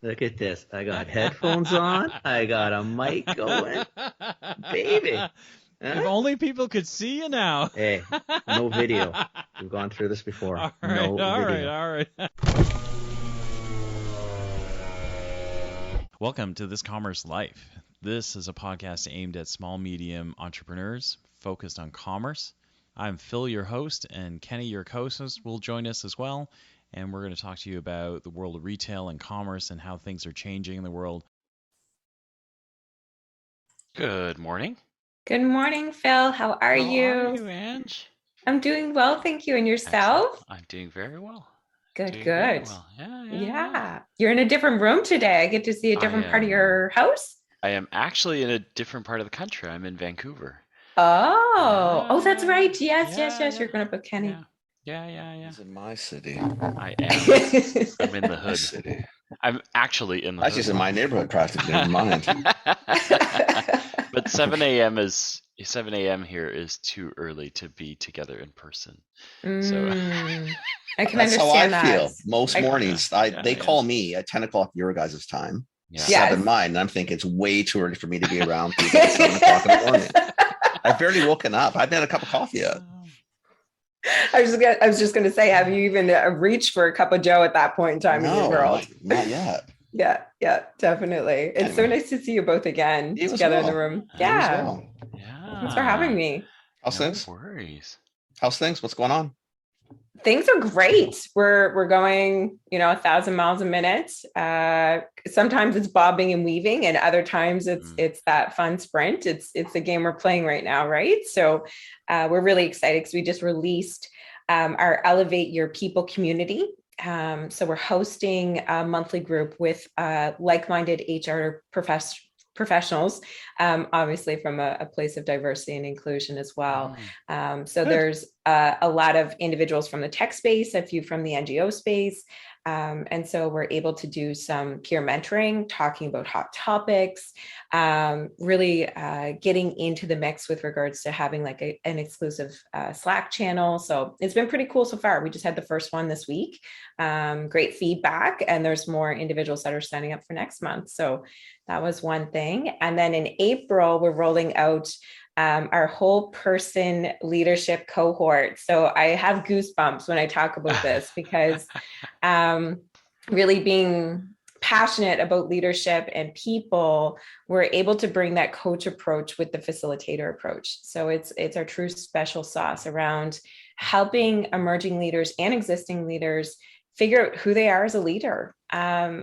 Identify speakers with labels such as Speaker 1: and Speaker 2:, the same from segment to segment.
Speaker 1: Look at this. I got headphones on. I got a mic going. Baby.
Speaker 2: If
Speaker 1: Huh?
Speaker 2: only people could see you now.
Speaker 1: Hey, no video. We've gone through this before.
Speaker 2: All right,
Speaker 1: No
Speaker 2: all right,
Speaker 1: video.
Speaker 2: all right. Welcome to This Commerce Life. This is a podcast aimed at small, medium entrepreneurs focused on commerce. I'm Phil, your host, and Kenny, your co-host, will join us as well. And we're going to talk to you about the world of retail and commerce and how things are changing in the world.
Speaker 3: Good morning.
Speaker 4: Good morning, Phil. How are
Speaker 3: How
Speaker 4: you?
Speaker 3: are you, Ange?
Speaker 4: I'm doing well, thank you. And
Speaker 3: Excellent.
Speaker 4: yourself?
Speaker 3: I'm doing very well.
Speaker 4: Good,
Speaker 3: Doing very
Speaker 4: good.
Speaker 3: well.
Speaker 4: Yeah.
Speaker 3: Yeah.
Speaker 4: You're in a different room today. I get to see a different part of your house.
Speaker 3: I am actually in a different part of the country. I'm in Vancouver.
Speaker 4: Oh, that's right. Yes.
Speaker 3: Yeah.
Speaker 4: You're going up with Kenny.
Speaker 3: Yeah.
Speaker 5: He's in my city.
Speaker 3: I am. I'm in the
Speaker 5: My
Speaker 3: hood.
Speaker 5: city.
Speaker 3: I'm actually in the
Speaker 5: Actually, it's
Speaker 3: hood.
Speaker 5: in my neighborhood practically. Never mind.
Speaker 3: But 7 a.m. here is too early to be together in person. So
Speaker 4: I can
Speaker 5: That's how
Speaker 4: understand
Speaker 5: I
Speaker 4: that.
Speaker 5: feel. Most mornings, they call me at 10 o'clock your guys' time,
Speaker 3: yeah.
Speaker 5: 7 mine, and I'm thinking it's way too early for me to be around people at 7 o'clock in the morning. I've barely woken up. I haven't had a cup of coffee yet.
Speaker 4: I was just gonna say, have you even reached for a cup of Joe at that point in time in your world?
Speaker 5: Not yet.
Speaker 4: Yeah, definitely. It's so nice to see you both again together in the room. Yeah. Thanks for having me.
Speaker 5: How's things?
Speaker 3: No worries.
Speaker 5: How's things? What's going on?
Speaker 4: Things are great. We're going, 1,000 miles a minute. Sometimes it's bobbing and weaving, and other times it's that fun sprint. It's the game we're playing right now, right? So we're really excited because we just released our Elevate Your People community. So we're hosting a monthly group with like-minded HR professionals, obviously from a place of diversity and inclusion as well. So there's a lot of individuals from the tech space, a few from the NGO space. And so we're able to do some peer mentoring, talking about hot topics, really getting into the mix with regards to having like an exclusive Slack channel. So it's been pretty cool so far. We just had the first one this week. Great feedback, and there's more individuals that are signing up for next month. So that was one thing. And then in April, we're rolling out our whole person leadership cohort. So I have goosebumps when I talk about this because really being passionate about leadership and people, we're able to bring that coach approach with the facilitator approach. So it's our true special sauce around helping emerging leaders and existing leaders figure out who they are as a leader.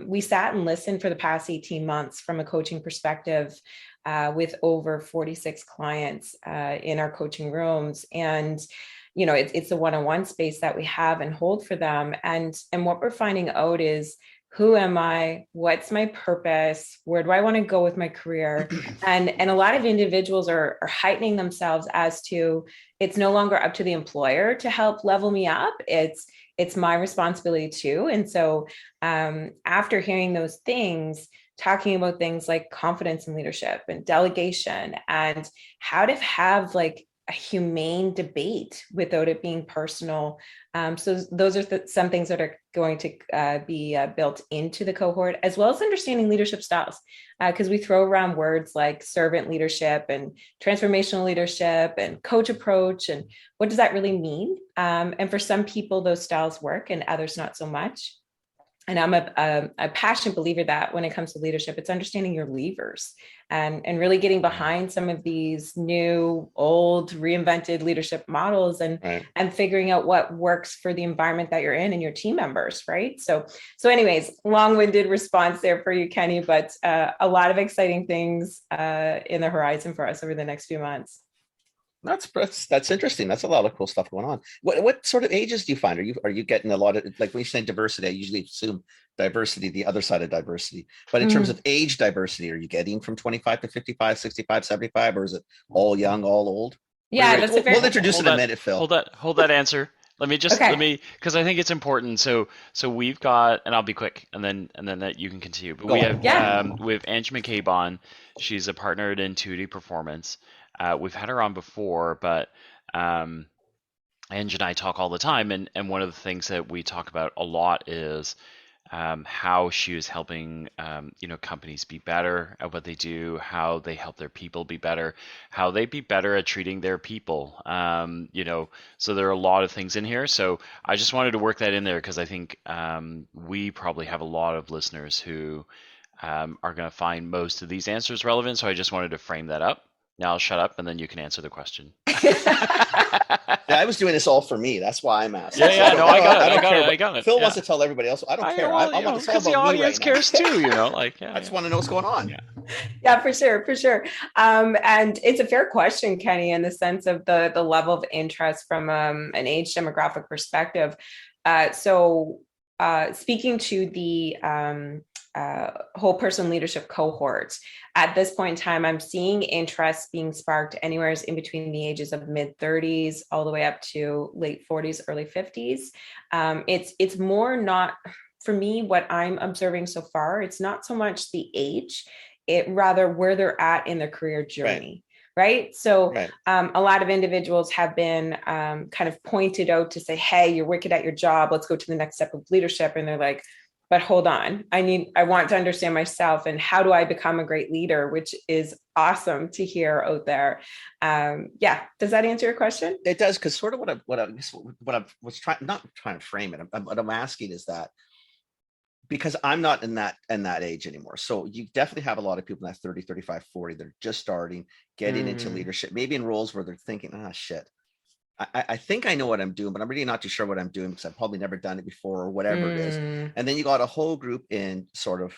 Speaker 4: We sat and listened for the past 18 months from a coaching perspective with over 46 clients in our coaching rooms. And, it's a one-on-one space that we have and hold for them. And what we're finding out is, who am I? What's my purpose? Where do I want to go with my career? And a lot of individuals are heightening themselves as to, it's no longer up to the employer to help level me up. It's my responsibility too. And so after hearing those things, talking about things like confidence in leadership and delegation and how to have like a humane debate without it being personal. So those are some things that are going to be built into the cohort, as well as understanding leadership styles, because we throw around words like servant leadership and transformational leadership and coach approach. And what does that really mean? And for some people, those styles work and others not so much. And I'm a passionate believer that when it comes to leadership, it's understanding your levers and really getting behind some of these new, old, reinvented leadership models and figuring out what works for the environment that you're in and your team members, right? So anyways, long-winded response there for you, Kenny, but a lot of exciting things in the horizon for us over the next few months.
Speaker 5: That's interesting. That's a lot of cool stuff going on. What sort of ages do you find? Are you getting a lot of, like when you say diversity, I usually assume diversity, the other side of diversity. But in terms of age diversity, are you getting from 25 to 55, 65, 75, or is it all young, all old?
Speaker 4: Yeah,
Speaker 5: we'll introduce it in a minute, Phil.
Speaker 3: Hold that answer. Let me because I think it's important. So we've got, and I'll be quick, and then that you can continue. But we have Ange MacCabe on. She's a partner at Intuitive Performance. We've had her on before, but Ange and I talk all the time, and one of the things that we talk about a lot is how she was helping companies be better at what they do, how they help their people be better, how they be better at treating their people. So there are a lot of things in here. So I just wanted to work that in there because I think we probably have a lot of listeners who are going to find most of these answers relevant. So I just wanted to frame that up. Now I'll shut up and then you can answer the question.
Speaker 5: Yeah, I was doing this all for me. That's why I'm asking.
Speaker 3: Yeah, no, I got it.
Speaker 5: Phil wants to tell everybody else. I don't care. I want to tell about
Speaker 3: the audience
Speaker 5: me right
Speaker 3: cares too.
Speaker 5: I just want to know what's going on.
Speaker 4: Yeah, for sure. And it's a fair question, Kenny, in the sense of the level of interest from an age demographic perspective. So speaking to the whole person leadership cohort, at this point in time, I'm seeing interest being sparked anywhere in between the ages of mid 30s all the way up to late 40s, early 50s. It's more not, for me, what I'm observing so far, it's not so much the age, it rather where they're at in their career journey. Right. So a lot of individuals have been kind of pointed out to say, hey, you're wicked at your job. Let's go to the next step of leadership. And they're like, but hold on, I want to understand myself and how do I become a great leader, which is awesome to hear out there. Does that answer your question?
Speaker 5: It does, because sort of what I was not trying to frame it. What I'm asking is that, because I'm not in that age anymore. So you definitely have a lot of people in that 30, 35, 40, they're just starting, getting into leadership, maybe in roles where they're thinking, shit, I think I know what I'm doing, but I'm really not too sure what I'm doing because I've probably never done it before or whatever it is. And then you got a whole group in sort of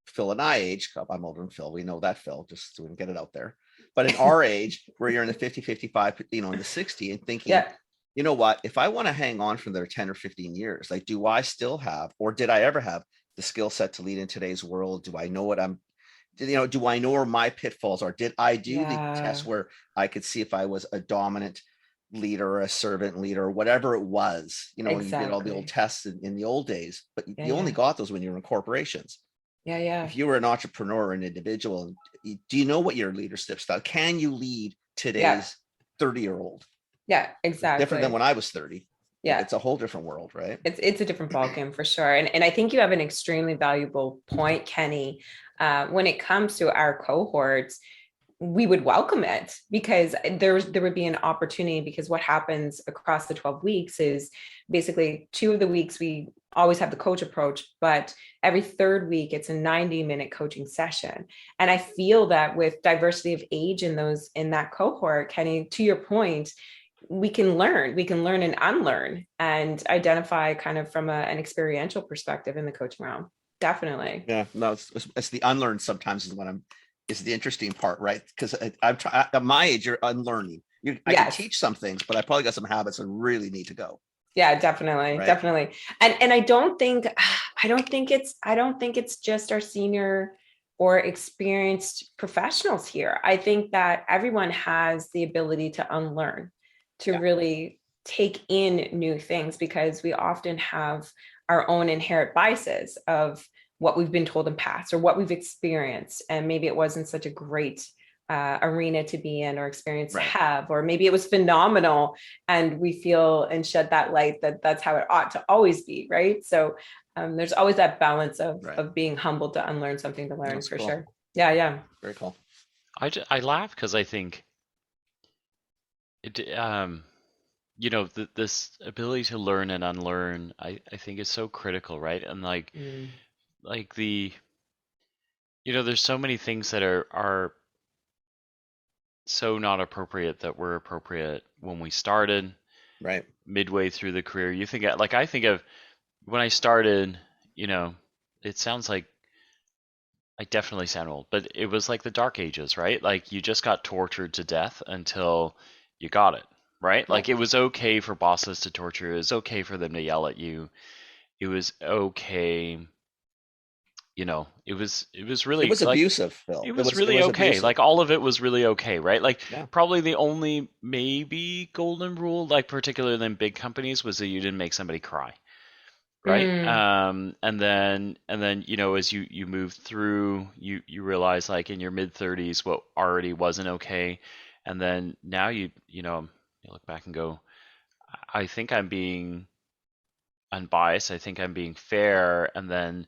Speaker 5: Phil and I age. I'm older than Phil. We know that, Phil, just so we can get it out there. But in our age, where you're in the 50, 55, in the 60 and thinking, you know what, if I want to hang on for another 10 or 15 years, like, do I still have, or did I ever have the skill set to lead in today's world? Do I know what do I know where my pitfalls are? Did I do the test where I could see if I was a dominant leader or a servant leader or whatever it was, you did all the old tests in the old days, but you only got those when you were in corporations. If you were an entrepreneur or an individual, do you know what your leadership style? Can you lead today's 30-year-old?
Speaker 4: Yeah, exactly.
Speaker 5: Different than when I was 30. Yeah, it's a whole different world, right?
Speaker 4: It's a different ballgame for sure. And I think you have an extremely valuable point, Kenny. When it comes to our cohorts, we would welcome it because there would be an opportunity, because what happens across the 12 weeks is basically 2 of the weeks we always have the coach approach, but every third week it's a 90-minute coaching session. And I feel that with diversity of age in that cohort, Kenny, to your point, we can learn and unlearn and identify kind of from an experiential perspective in the coaching realm. Definitely.
Speaker 5: Yeah, no, it's the unlearn sometimes is the interesting part, right? Because at my age, you're unlearning. I can teach some things, but I probably got some habits that really need to go.
Speaker 4: Yeah, definitely, right? Definitely. And I don't think it's just our senior or experienced professionals here. I think that everyone has the ability to unlearn, to really take in new things, because we often have our own inherent biases of what we've been told in past or what we've experienced. And maybe it wasn't such a great arena to be in or experience to have, or maybe it was phenomenal and we feel and shed that light that that's how it ought to always be. Right. So there's always that balance of being humbled to unlearn something to learn. That's for cool. Sure. Yeah.
Speaker 5: Very cool.
Speaker 3: I laugh because I think it, this ability to learn and unlearn, I think is so critical. Right. And there's so many things that are so not appropriate that were appropriate when we started,
Speaker 5: right?
Speaker 3: Midway through the career. I think of when I started, it sounds like I definitely sound old, but it was like the dark ages, right? Like you just got tortured to death until you got it, right? Like it was okay for bosses to torture. It was okay for them to yell at you. It was okay. It was really,
Speaker 5: it was abusive, Phil.
Speaker 3: It was really okay. Abusive. Like all of it was really okay, right? Like probably the only maybe golden rule, like particularly in big companies, was that you didn't make somebody cry, right? And then as you move through, you realize like in your mid 30s what already wasn't okay, and then now you look back and go, I think I'm being unbiased. I think I'm being fair. And then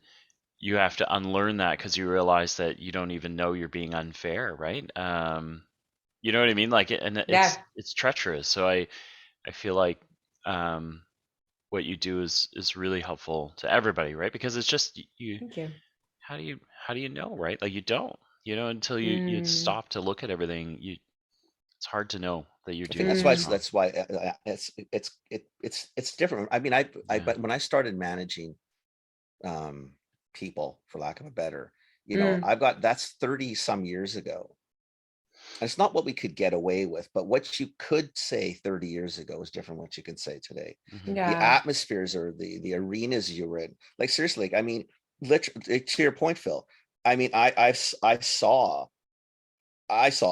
Speaker 3: you have to unlearn that because you realize that you don't even know you're being unfair, right? You know what I mean? Like, and it's treacherous. So I feel like what you do is really helpful to everybody, right? Because it's just you.
Speaker 4: Thank you.
Speaker 3: How do you know, right? Like you don't, until you stop to look at everything. It's hard to know that you're doing.
Speaker 5: That's why it's different. I mean, but when I started managing people, for lack of a better, that's 30 some years ago. It's not what we could get away with, but what you could say 30 years ago is different what you can say today.
Speaker 3: Mm-hmm.
Speaker 4: Yeah.
Speaker 5: The atmospheres or the arenas you were in, like seriously, I mean, literally, to your point, Phil, I mean, I saw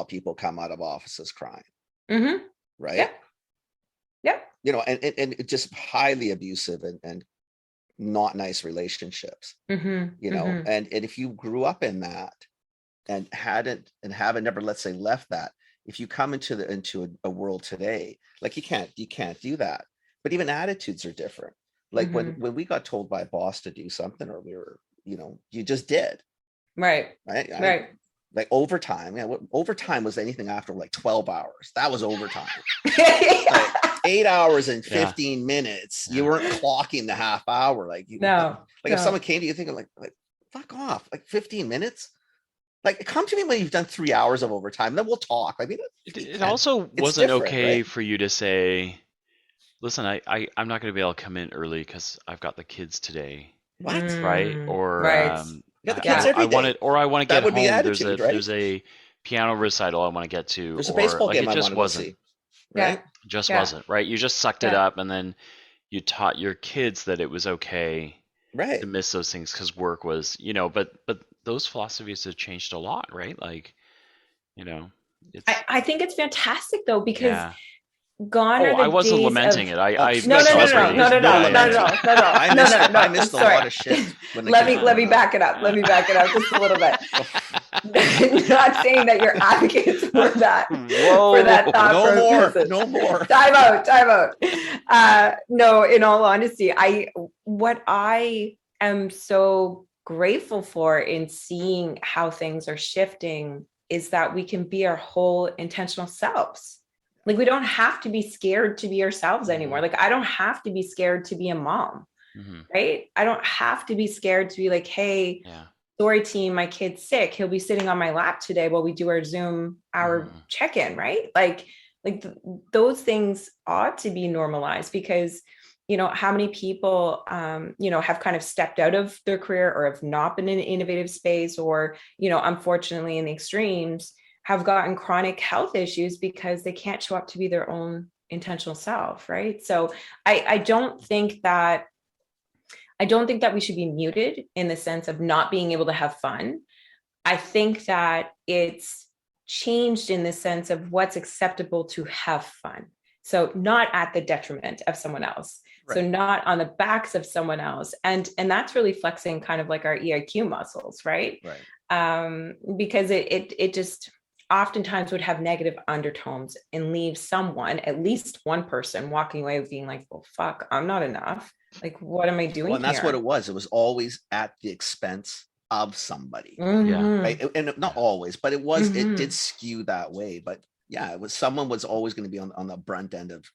Speaker 5: people come out of offices crying.
Speaker 4: Mm-hmm.
Speaker 5: Right.
Speaker 4: Yeah.
Speaker 5: And it just highly abusive and not nice relationships.
Speaker 4: Mm-hmm.
Speaker 5: And if you grew up in that and haven't never, let's say, left that, if you come into a world today, like you can't do that. But even attitudes are different. Like when we got told by a boss to do something, or we were, you just did.
Speaker 4: Right.
Speaker 5: Like overtime. Yeah, overtime was anything after like 12 hours. That was overtime. Like 8 hours and 15 minutes. You weren't clocking the half hour. Like if someone came to you thinking like fuck off, like 15 minutes. Like, come to me when you've done 3 hours of overtime, then we'll talk. I mean,
Speaker 3: it also wasn't okay, right? For you to say, listen, I'm not going to be able to come in early because I've got the kids today.
Speaker 5: What?
Speaker 3: Right? Or
Speaker 5: the kids every day.
Speaker 3: I want to get home.
Speaker 5: Attitude,
Speaker 3: there's a piano recital I want to get to.
Speaker 5: There's a baseball game I want to see. Right?
Speaker 3: Just wasn't, right? You just sucked it up, and then you taught your kids that it was okay to miss those things because work was, but those philosophies have changed a lot, right? Like,
Speaker 4: I think it's fantastic though, because gone are the
Speaker 3: I wasn't
Speaker 4: days
Speaker 3: lamenting it.
Speaker 4: No, not at all.
Speaker 5: I missed a lot of shit.
Speaker 4: Let me back it up. Let me back it up just a little bit. Not saying that you're advocates for that.
Speaker 3: Whoa.
Speaker 4: For that thought
Speaker 5: no more.
Speaker 4: Time out. No, in all honesty, what I am so grateful for in seeing how things are shifting is that we can be our whole intentional selves. Like, we don't have to be scared to be ourselves anymore. Like, I don't have to be scared to be a mom, right? I don't have to be scared to be like, hey, sorry team, my kid's sick. He'll be sitting on my lap today while we do our Zoom hour check-in, right? Like those things ought to be normalized, because how many people, have kind of stepped out of their career or have not been in an innovative space, or, unfortunately in the extremes, have gotten chronic health issues because they can't show up to be their own intentional self, right? So I don't think that we should be muted in the sense of not being able to have fun. I think that it's changed in the sense of what's acceptable to have fun. So not at the detriment of someone else. Right. So not on the backs of someone else. And that's really flexing kind of like our EIQ muscles, right? Because it just oftentimes would have negative undertones and leave someone, at least one person, walking away with being like, well, fuck, I'm not enough. Like, what am I doing
Speaker 5: here? And that's
Speaker 4: here?
Speaker 5: what it was. It was always at the expense of somebody. Right? And not always, but it was, it did skew that way. But it was, someone was always going to be on the brunt end of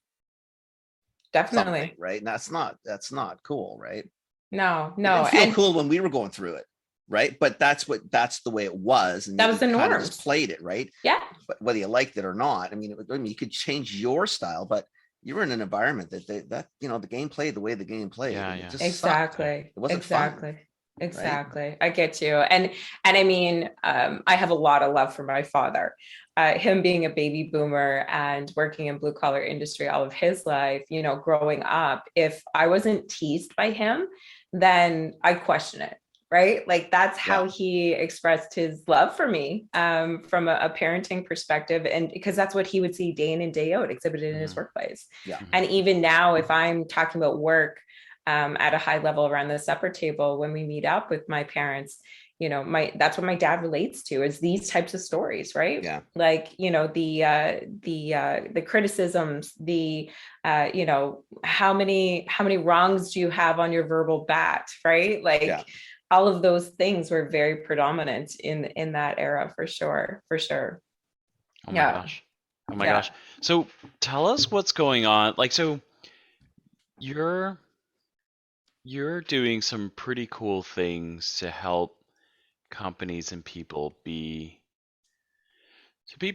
Speaker 4: definitely,
Speaker 5: right? And that's not cool, right?
Speaker 4: No.
Speaker 5: It didn't feel cool when we were going through it. Right. But that's the way it was. And
Speaker 4: that was the norm.
Speaker 5: Kind of just played it, right?
Speaker 4: Yeah.
Speaker 5: But whether you liked it or not, I mean, you could change your style, but you were in an environment that the game played the way the game played. It just
Speaker 4: exactly.
Speaker 5: Sucked. It wasn't fun.
Speaker 4: Exactly. Right? I get you. And I mean, I have a lot of love for my father. Him being a baby boomer and working in blue collar industry all of his life, growing up, if I wasn't teased by him, then I'd question it. Right? Like, that's how he expressed his love for me, from a parenting perspective. And because that's what he would see day in and day out exhibited in his workplace. And even now, if I'm talking about work at a high level around the supper table, when we meet up with my parents, that's what my dad relates to, is these types of stories, right?
Speaker 5: Yeah.
Speaker 4: Like, the criticisms, how many wrongs do you have on your verbal bat, right? Like all of those things were very predominant in that era, for sure.
Speaker 3: Oh my gosh. So tell us what's going on. Like, so you're doing some pretty cool things to help companies and people be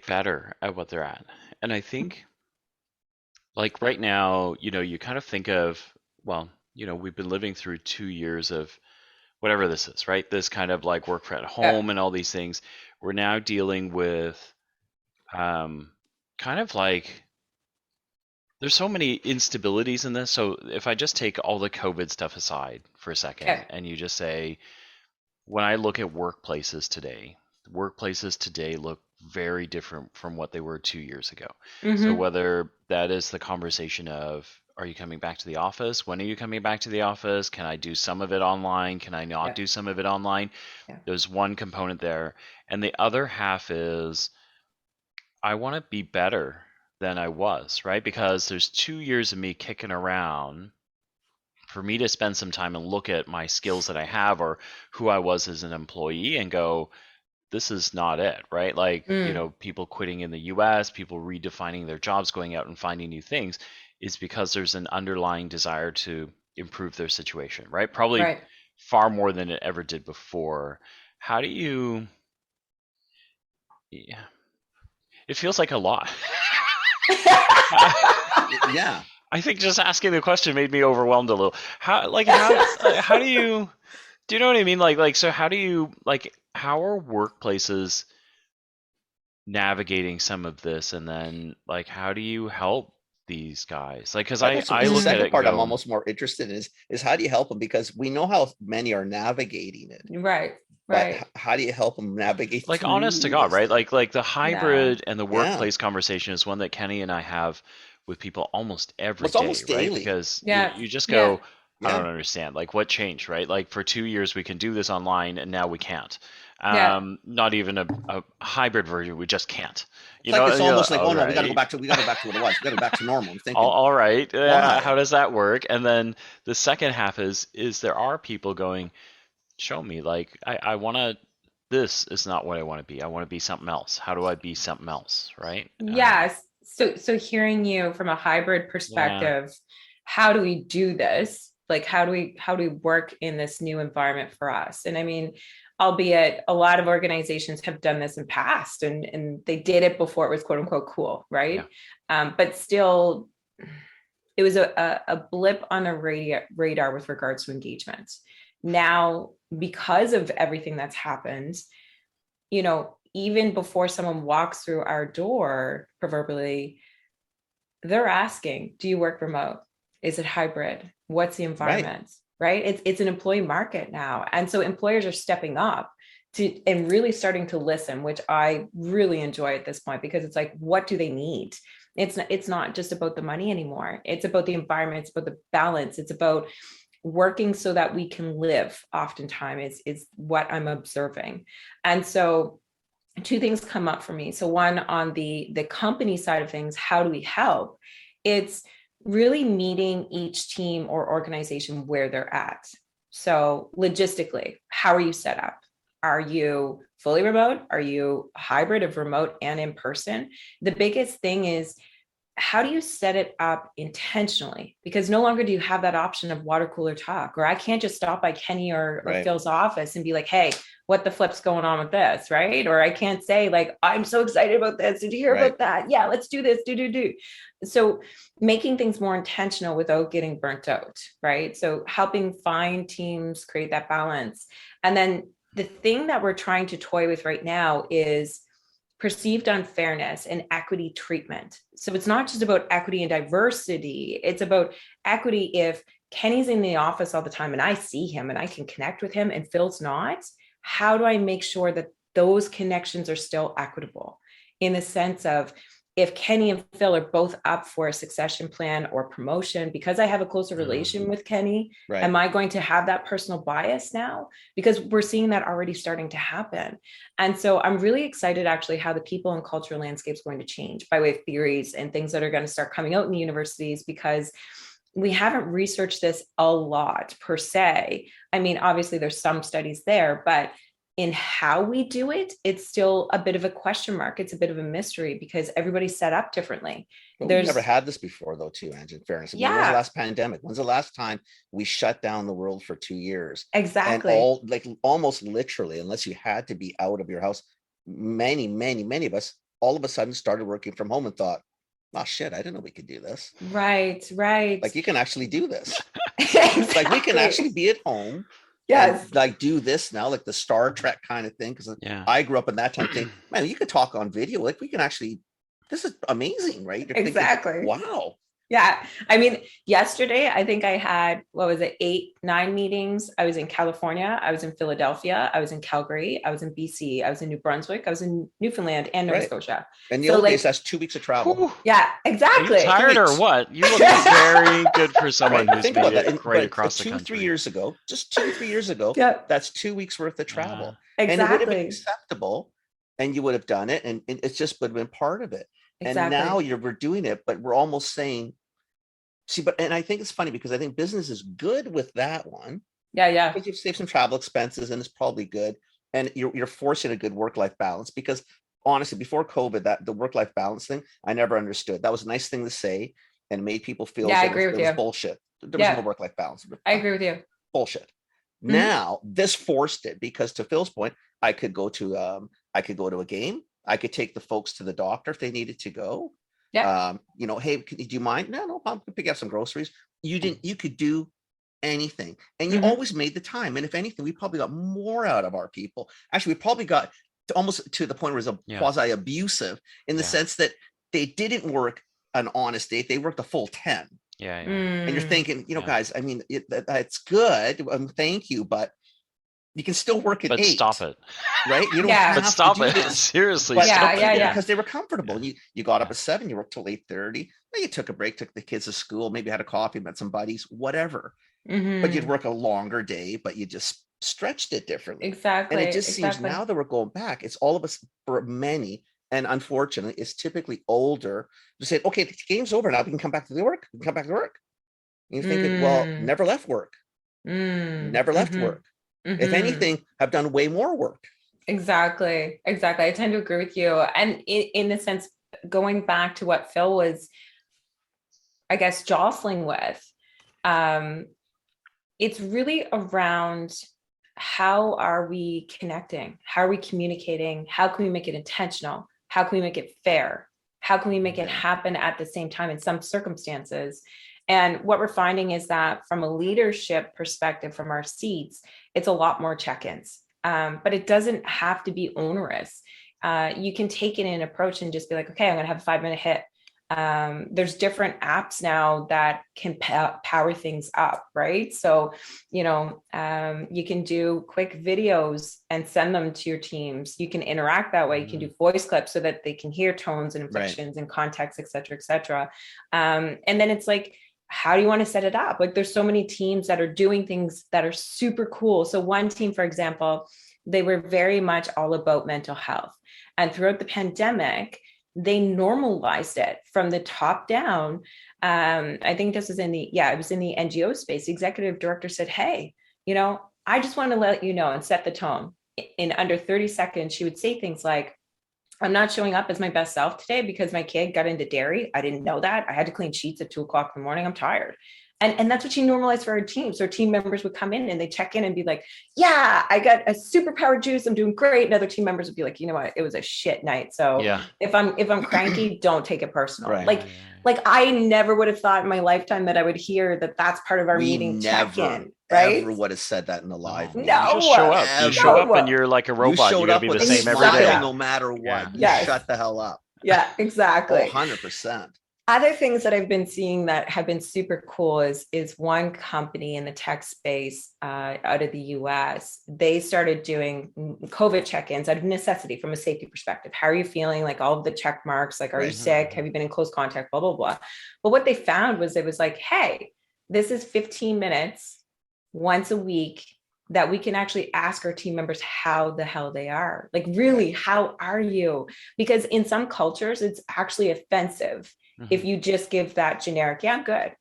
Speaker 3: better at what they're at. And I think, like, right now, you kind of think of, well, we've been living through 2 years of whatever this is, right? This kind of like work at home and all these things. We're now dealing with kind of like, there's so many instabilities in this. So if I just take all the COVID stuff aside for a second, and you just say, when I look at workplaces today look very different from what they were 2 years ago. So whether that is the conversation of, are you coming back to the office? When are you coming back to the office? Can I do some of it online? Can I not do some of it online? There's one component there. And the other half is, I want to be better than I was, right? Because there's 2 years of me kicking around. For me to spend some time and look at my skills that I have, or who I was as an employee, and go, this is not it, right? Like, people quitting in the US, people redefining their jobs, going out and finding new things, is because there's an underlying desire to improve their situation, right? Probably far more than it ever did before. How do you... Yeah. It feels like a lot.
Speaker 5: Yeah.
Speaker 3: I think just asking the question made me overwhelmed a little. How do you, do you know what I mean? Like, so how do you, like, how are workplaces navigating some of this? And then, like, how do you help these guys? Like, because I look at it,
Speaker 5: part I'm almost more interested in is how do you help them? Because we know how many are navigating it.
Speaker 4: Right.
Speaker 5: But how do you help them navigate?
Speaker 3: Like, honest to God, right? Like the hybrid and the workplace conversation is one that Kenny and I have with people almost every day,
Speaker 5: almost
Speaker 3: right?
Speaker 5: daily.
Speaker 3: Because you just go, I don't understand. Like, what changed, right? Like, for 2 years we can do this online, and now we can't. Not even a hybrid version. We just can't.
Speaker 5: It's almost like, no, we got to go back to what it was. We got to go back to normal. I'm thinking,
Speaker 3: all right, how does that work? And then the second half is there are people going, show me, like, I want to. This is not what I want to be. I want to be something else. How do I be something else, right?
Speaker 4: Yes. So hearing you from a hybrid perspective, how do we do this? Like, how do we work in this new environment for us? And I mean, albeit a lot of organizations have done this in past, and they did it before it was quote unquote cool, right? But still, it was a blip on a radar with regards to engagement. Now, because of everything that's happened, even before someone walks through our door, proverbially, they're asking, do you work remote? Is it hybrid? What's the environment? Right? It's an employee market now. And so employers are stepping up and really starting to listen, which I really enjoy at this point, because it's like, what do they need? It's not just about the money anymore. It's about the environment. It's about the balance. It's about working so that we can live, oftentimes, is what I'm observing. And so two things come up for me. So one, on the company side of things, how do we help? It's really meeting each team or organization where they're at. So logistically, how are you set up? Are you fully remote? Are you hybrid of remote and in person? The biggest thing is, how do you set it up intentionally? Because no longer do you have that option of water cooler talk, or I can't just stop by Kenny or Phil's office and be like, hey, what the flip's going on with this, right? Or I can't say, like, I'm so excited about this. Did you hear about that? Yeah, let's do this, do. So making things more intentional without getting burnt out, right? So helping find teams, create that balance. And then the thing that we're trying to toy with right now is perceived unfairness and equity treatment. So it's not just about equity and diversity. It's about equity. If Kenny's in the office all the time and I see him and I can connect with him and Phil's not, how do I make sure that those connections are still equitable, in the sense of, if Kenny and Phil are both up for a succession plan or promotion, because I have a closer relation with Kenny, am I going to have that personal bias now? Because we're seeing that already starting to happen. And so I'm really excited actually how the people and cultural landscape is going to change by way of theories and things that are going to start coming out in the universities, because we haven't researched this a lot per se. I mean, obviously there's some studies there, but in how we do it, it's still a bit of a question mark. It's a bit of a mystery because everybody's set up differently.
Speaker 5: We've never had this before, though, too, Ange, in fairness. When was the last pandemic? When's the last time we shut down the world for 2 years?
Speaker 4: Exactly.
Speaker 5: And almost literally, unless you had to be out of your house, many of us all of a sudden started working from home and thought, oh shit, I didn't know we could do this.
Speaker 4: Right.
Speaker 5: Like, you can actually do this.
Speaker 4: Exactly.
Speaker 5: Like, we can actually be at home.
Speaker 4: Yes.
Speaker 5: And, like, do this now, like the Star Trek kind of thing. Because I grew up in that time thing. Man, you could talk on video. Like, we can actually, this is amazing, right? You're
Speaker 4: exactly.
Speaker 5: Thinking, wow.
Speaker 4: Yeah. I mean, yesterday, I think I had, 8, 9 meetings. I was in California. I was in Philadelphia. I was in Calgary. I was in BC. I was in New Brunswick. I was in Newfoundland and Nova Scotia.
Speaker 5: And the old days, that's 2 weeks of travel.
Speaker 4: Yeah, exactly.
Speaker 3: Are you tired or what? You look very good for someone who's made it right across the country.
Speaker 5: 3 years ago, just 2-3 years ago, that's 2 weeks worth of travel.
Speaker 4: Exactly.
Speaker 5: And it would have been acceptable and you would have done it. And it's just would have been part of it. Exactly. And now we're doing it, but we're almost saying, and I think it's funny because I think business is good with that one.
Speaker 4: Yeah.
Speaker 5: Because you've saved some travel expenses and it's probably good. And you're forcing a good work-life balance, because honestly, before COVID, that the work-life balance thing, I never understood. That was a nice thing to say and made people feel
Speaker 4: I agree with you.
Speaker 5: It was bullshit. There was no work-life balance.
Speaker 4: I agree with you.
Speaker 5: Bullshit. Mm-hmm. Now this forced it, because to Phil's point, I could go to a game. I could take the folks to the doctor if they needed to go.
Speaker 4: Yeah.
Speaker 5: Hey, do you mind? No, I'm gonna pick up some groceries. You could do anything, and you always made the time. And if anything, we probably got more out of our people. Actually, we probably got almost to the point where it was quasi abusive in the sense that they didn't work an honest day. They worked a full 10.
Speaker 3: Yeah.
Speaker 5: And you're thinking, guys, I mean, it's good. Thank you, but you can still work at 8.
Speaker 3: But stop it.
Speaker 5: Right? You don't have
Speaker 3: but stop
Speaker 5: to do
Speaker 3: it.
Speaker 5: this.
Speaker 3: Seriously.
Speaker 5: But
Speaker 3: stop it.
Speaker 5: Because they were comfortable. You got up at 7, you worked till 8:30. Then you took a break, took the kids to school, maybe had a coffee, met some buddies, whatever.
Speaker 4: Mm-hmm.
Speaker 5: But you'd work a longer day, but you just stretched it differently.
Speaker 4: Exactly.
Speaker 5: And it just seems now that we're going back, it's all of us, for many, and unfortunately, it's typically older, to say, okay, the game's over now. We can come back to the work. We can come back to work. And you're thinking, well, never left work. Never left work. If anything, have done way more work.
Speaker 4: Exactly. I tend to agree with you. And in the sense, going back to what Phil was, I guess, jostling with, it's really around how are we connecting? How are we communicating? How can we make it intentional? How can we make it fair? How can we make it happen at the same time in some circumstances? And what we're finding is that from a leadership perspective, from our seats, it's a lot more check-ins, but it doesn't have to be onerous. You can take it in an approach and just be like, okay, I'm going to have a 5-minute hit. There's different apps now that can power things up, right? So, you can do quick videos and send them to your teams. You can interact that way. You can do voice clips so that they can hear tones and inflections and context, et cetera, et cetera. And then it's like, how do you want to set it up? Like, there's so many teams that are doing things that are super cool. So one team, for example, they were very much all about mental health. And throughout the pandemic, they normalized it from the top down. I think this was it was in the NGO space. The executive director said, hey, I just want to let you know and set the tone. In under 30 seconds, she would say things like, I'm not showing up as my best self today because my kid got into dairy. I didn't know that. I had to clean sheets at 2:00 in the morning. I'm tired. And that's what she normalized for our team. So team members would come in and they check in and be like, yeah, I got a superpower juice. I'm doing great. And other team members would be like, you know what? It was a shit night. So if I'm cranky, don't take it personal.
Speaker 5: Right.
Speaker 4: Like I never would have thought in my lifetime that I would hear that that's part of our meeting check-in. Right?
Speaker 5: Never would have said that in the live meeting.
Speaker 4: No,
Speaker 3: you just show up. You show up and you're like a robot. You gotta be the same every day.
Speaker 5: No matter what. You shut the hell up.
Speaker 4: Yeah, exactly.
Speaker 5: 100%.
Speaker 4: Other things that I've been seeing that have been super cool is one company in the tech space out of the US. They started doing COVID check-ins out of necessity from a safety perspective. How are you feeling? Like all of the check marks, like, are you sick? Have you been in close contact? Blah, blah, blah. But what they found was it was like, hey, this is 15 minutes once a week that we can actually ask our team members how the hell they are. Like, really, how are you? Because in some cultures, it's actually offensive if you just give that generic, yeah, I'm good,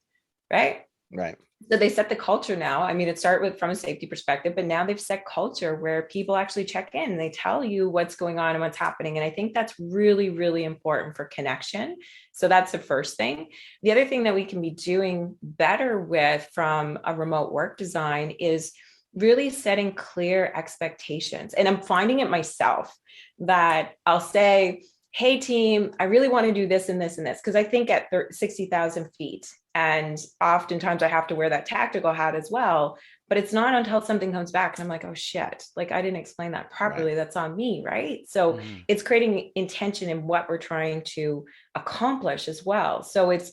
Speaker 4: right?
Speaker 5: Right.
Speaker 4: So they set the culture now. I mean, it started with from a safety perspective, but now they've set culture where people actually check in and they tell you what's going on and what's happening. And I think that's really, really important for connection. So that's the first thing. The other thing that we can be doing better with from a remote work design is really setting clear expectations. And I'm finding it myself that I'll say, hey team, I really want to do this and this and this, because I think at 60,000 feet, and oftentimes I have to wear that tactical hat as well, but it's not until something comes back and I'm like, oh shit, like I didn't explain that properly. Right. That's on me, right? So it's creating intention in what we're trying to accomplish as well. So it's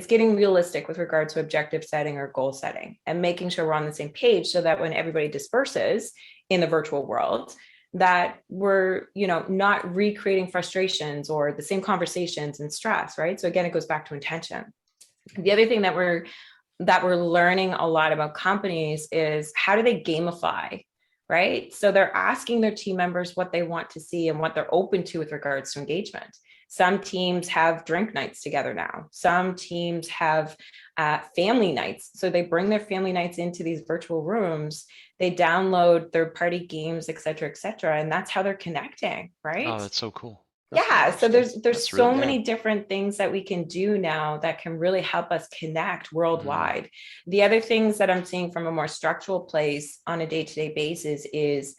Speaker 4: getting realistic with regard to objective setting or goal setting and making sure we're on the same page so that when everybody disperses in the virtual world, that we're, not recreating frustrations or the same conversations and stress, right? So again, it goes back to intention. The other thing that we're learning a lot about companies is how do they gamify, right? So they're asking their team members what they want to see and what they're open to with regards to engagement. Some teams have drink nights together now. Some teams have family nights. So they bring their family nights into these virtual rooms. They download third-party games, et cetera, and that's how they're connecting, right?
Speaker 3: Oh, that's so cool.
Speaker 4: So there's so many different things that we can do now that can really help us connect worldwide. The other things that I'm seeing from a more structural place on a day-to-day basis is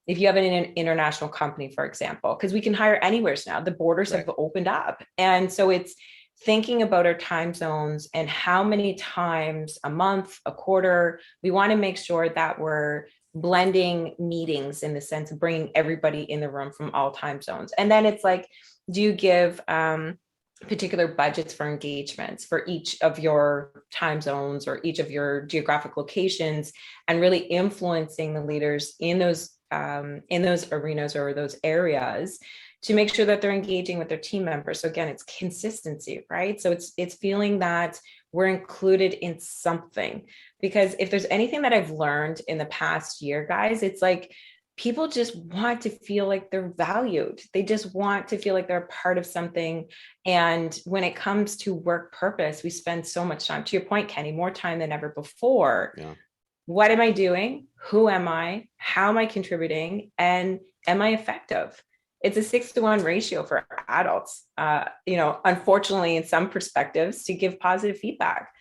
Speaker 4: if you have an international company, for example, because we can hire anywhere now, the borders have opened up. And so it's thinking about our time zones and how many times a month, a quarter, we want to make sure that we're blending meetings in the sense of bringing everybody in the room from all time zones. And then it's like, do you give particular budgets for engagements for each of your time zones or each of your geographic locations, and really influencing the leaders in those arenas or those areas to make sure that they're engaging with their team members. So again, it's consistency, right? So it's feeling that we're included in something. Because if there's anything that I've learned in the past year, guys, it's like people just want to feel like they're valued. They just want to feel like they're a part of something. And when it comes to work purpose, we spend so much time, to your point, Kenny, more time than ever before. Yeah. What am I doing? Who am I? How am I contributing? And am I effective? It's a 6-to-1 ratio for adults, unfortunately, in some perspectives, to give positive feedback.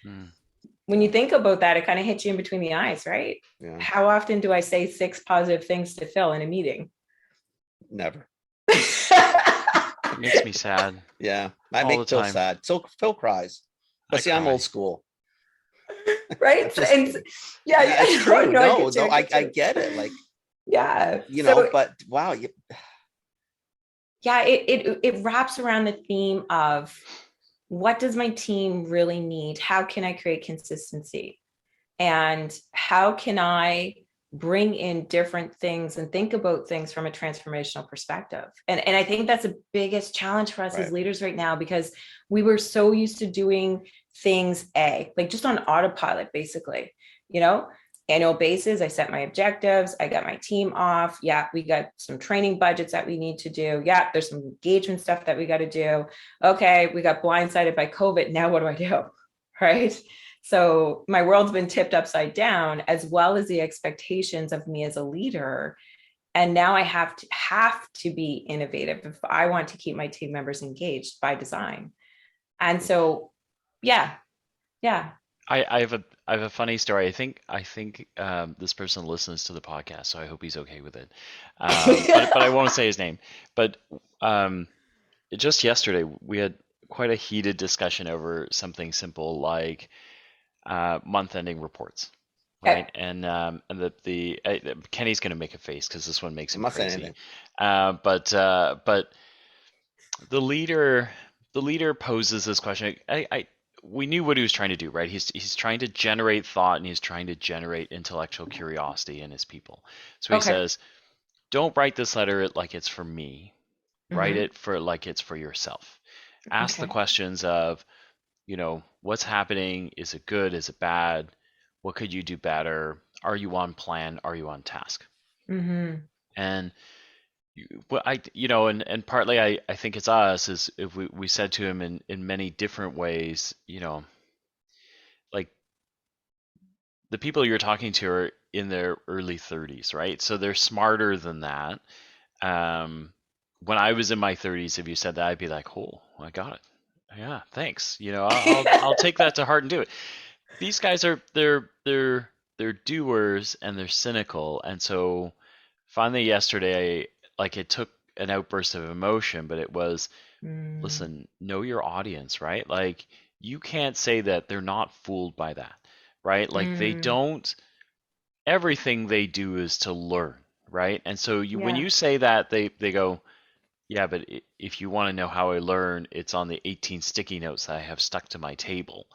Speaker 4: When you think about that, it kind of hits you in between the eyes, right? Yeah. How often do I say 6 positive things to Phil in a meeting?
Speaker 5: Never.
Speaker 3: It makes me sad.
Speaker 5: Yeah, I make Phil sad. So Phil cries. But I'm old school.
Speaker 4: Right?
Speaker 5: It's true. I get it. Like,
Speaker 4: yeah,
Speaker 5: but wow.
Speaker 4: Yeah, it wraps around the theme of what does my team really need? How can I create consistency? And how can I bring in different things and think about things from a transformational perspective? And I think that's the biggest challenge for us as leaders right now, because we were so used to doing things like just on autopilot, basically, annual basis. I set my objectives. I got my team off. Yeah, we got some training budgets that we need to do. Yeah, there's some engagement stuff that we got to do. Okay, we got blindsided by COVID. Now what do I do? Right? So my world's been tipped upside down, as well as the expectations of me as a leader. And now I have to be innovative if I want to keep my team members engaged by design. And so, yeah.
Speaker 3: I have a funny story. I think this person listens to the podcast, so I hope he's okay with it. But I won't say his name. But just yesterday we had quite a heated discussion over something simple like month-ending reports, right? Okay. And the Kenny's going to make a face because this one makes him crazy. But the leader the leader poses this question. We knew what he was trying to do, right? He's trying to generate thought, and he's trying to generate intellectual curiosity in his people. So he says, don't write this letter like it's for me. Write it for like it's for yourself. Ask the questions of, what's happening? Is it good? Is it bad? What could you do better? Are you on plan? Are you on task? And and partly I think it's us, is if we said to him in many different ways, like the people you're talking to are in their early 30s, right? So they're smarter than that. When I was in my 30s, if you said that, I'd be like, oh, I got it. Yeah, thanks. I'll take that to heart and do it. These guys they're doers, and they're cynical. And so finally yesterday, like, it took an outburst of emotion, but it was, listen, know your audience, right? Like, you can't say that they're not fooled by that, right? Like, they don't, everything they do is to learn, right? And so when you say that, they go, yeah, but if you want to know how I learn, it's on the 18 sticky notes that I have stuck to my table.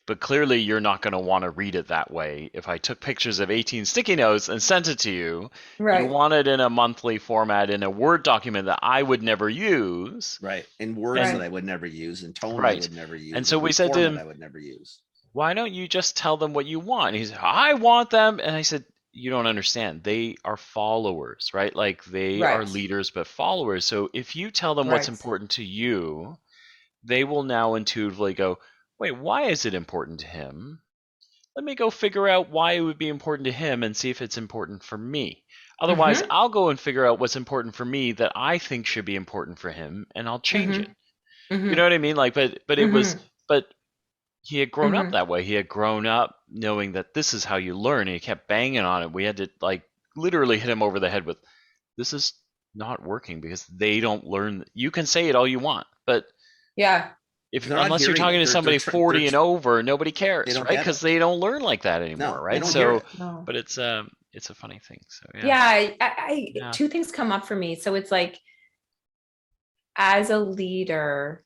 Speaker 3: But clearly you're not going to want to read it that way. If I took pictures of 18 sticky notes and sent it to you, you want it in a monthly format in a Word document that I would never use.
Speaker 5: Right. In words that I would never use, in tone I would never use.
Speaker 3: And so we said to him,
Speaker 5: I would never use.
Speaker 3: Why don't you just tell them what you want? And he said, I want them. And I said, you don't understand. They are followers, right? Like, they are leaders, but followers. So if you tell them what's important to you, they will now intuitively go, wait, why is it important to him? Let me go figure out why it would be important to him and see if it's important for me. Otherwise, I'll go and figure out what's important for me that I think should be important for him, and I'll change it. You know what I mean? Like, but it was, but he had grown up that way. He had grown up knowing that this is how you learn, and he kept banging on it. We had to, like, literally hit him over the head with, this is not working because they don't learn. You can say it all you want, but unless you're talking to somebody 40 and over, nobody cares, right? Because they don't learn like that anymore, right? So, but it's a funny thing. So
Speaker 4: I two things come up for me. So it's like, as a leader,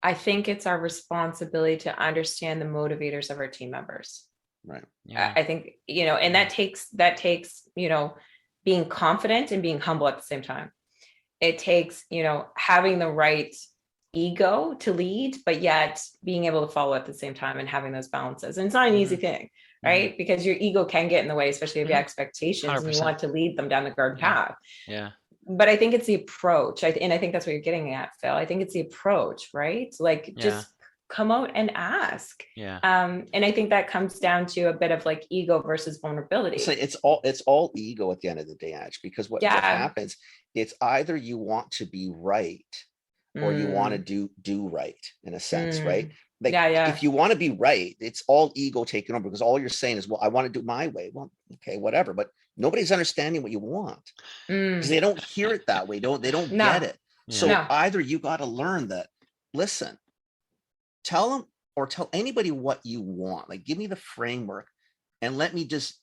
Speaker 4: I think it's our responsibility to understand the motivators of our team members.
Speaker 5: Right.
Speaker 4: Yeah. I think, and that takes, being confident and being humble at the same time. It takes, having the right ego to lead, but yet being able to follow at the same time and having those balances. And it's not an easy thing, right? Because your ego can get in the way, especially if you have expectations 100%. And you want to lead them down the garden path.
Speaker 3: Yeah.
Speaker 4: But I think it's the approach. And I think that's what you're getting at, Phil. I think it's the approach, right? Like, just come out and ask.
Speaker 3: Yeah.
Speaker 4: And I think that comes down to a bit of like ego versus vulnerability.
Speaker 5: So it's all ego at the end of the day, Ange, because what happens, it's either you want to be right or you want to do right, in a sense, right? Like, if you want to be right, it's all ego taking over, because all you're saying is, well, I want to do my way. Well, okay, whatever. But nobody's understanding what you want, because they don't hear it that way. They don't get it. So either you got to learn that, listen, tell them or tell anybody what you want. Like, give me the framework and let me just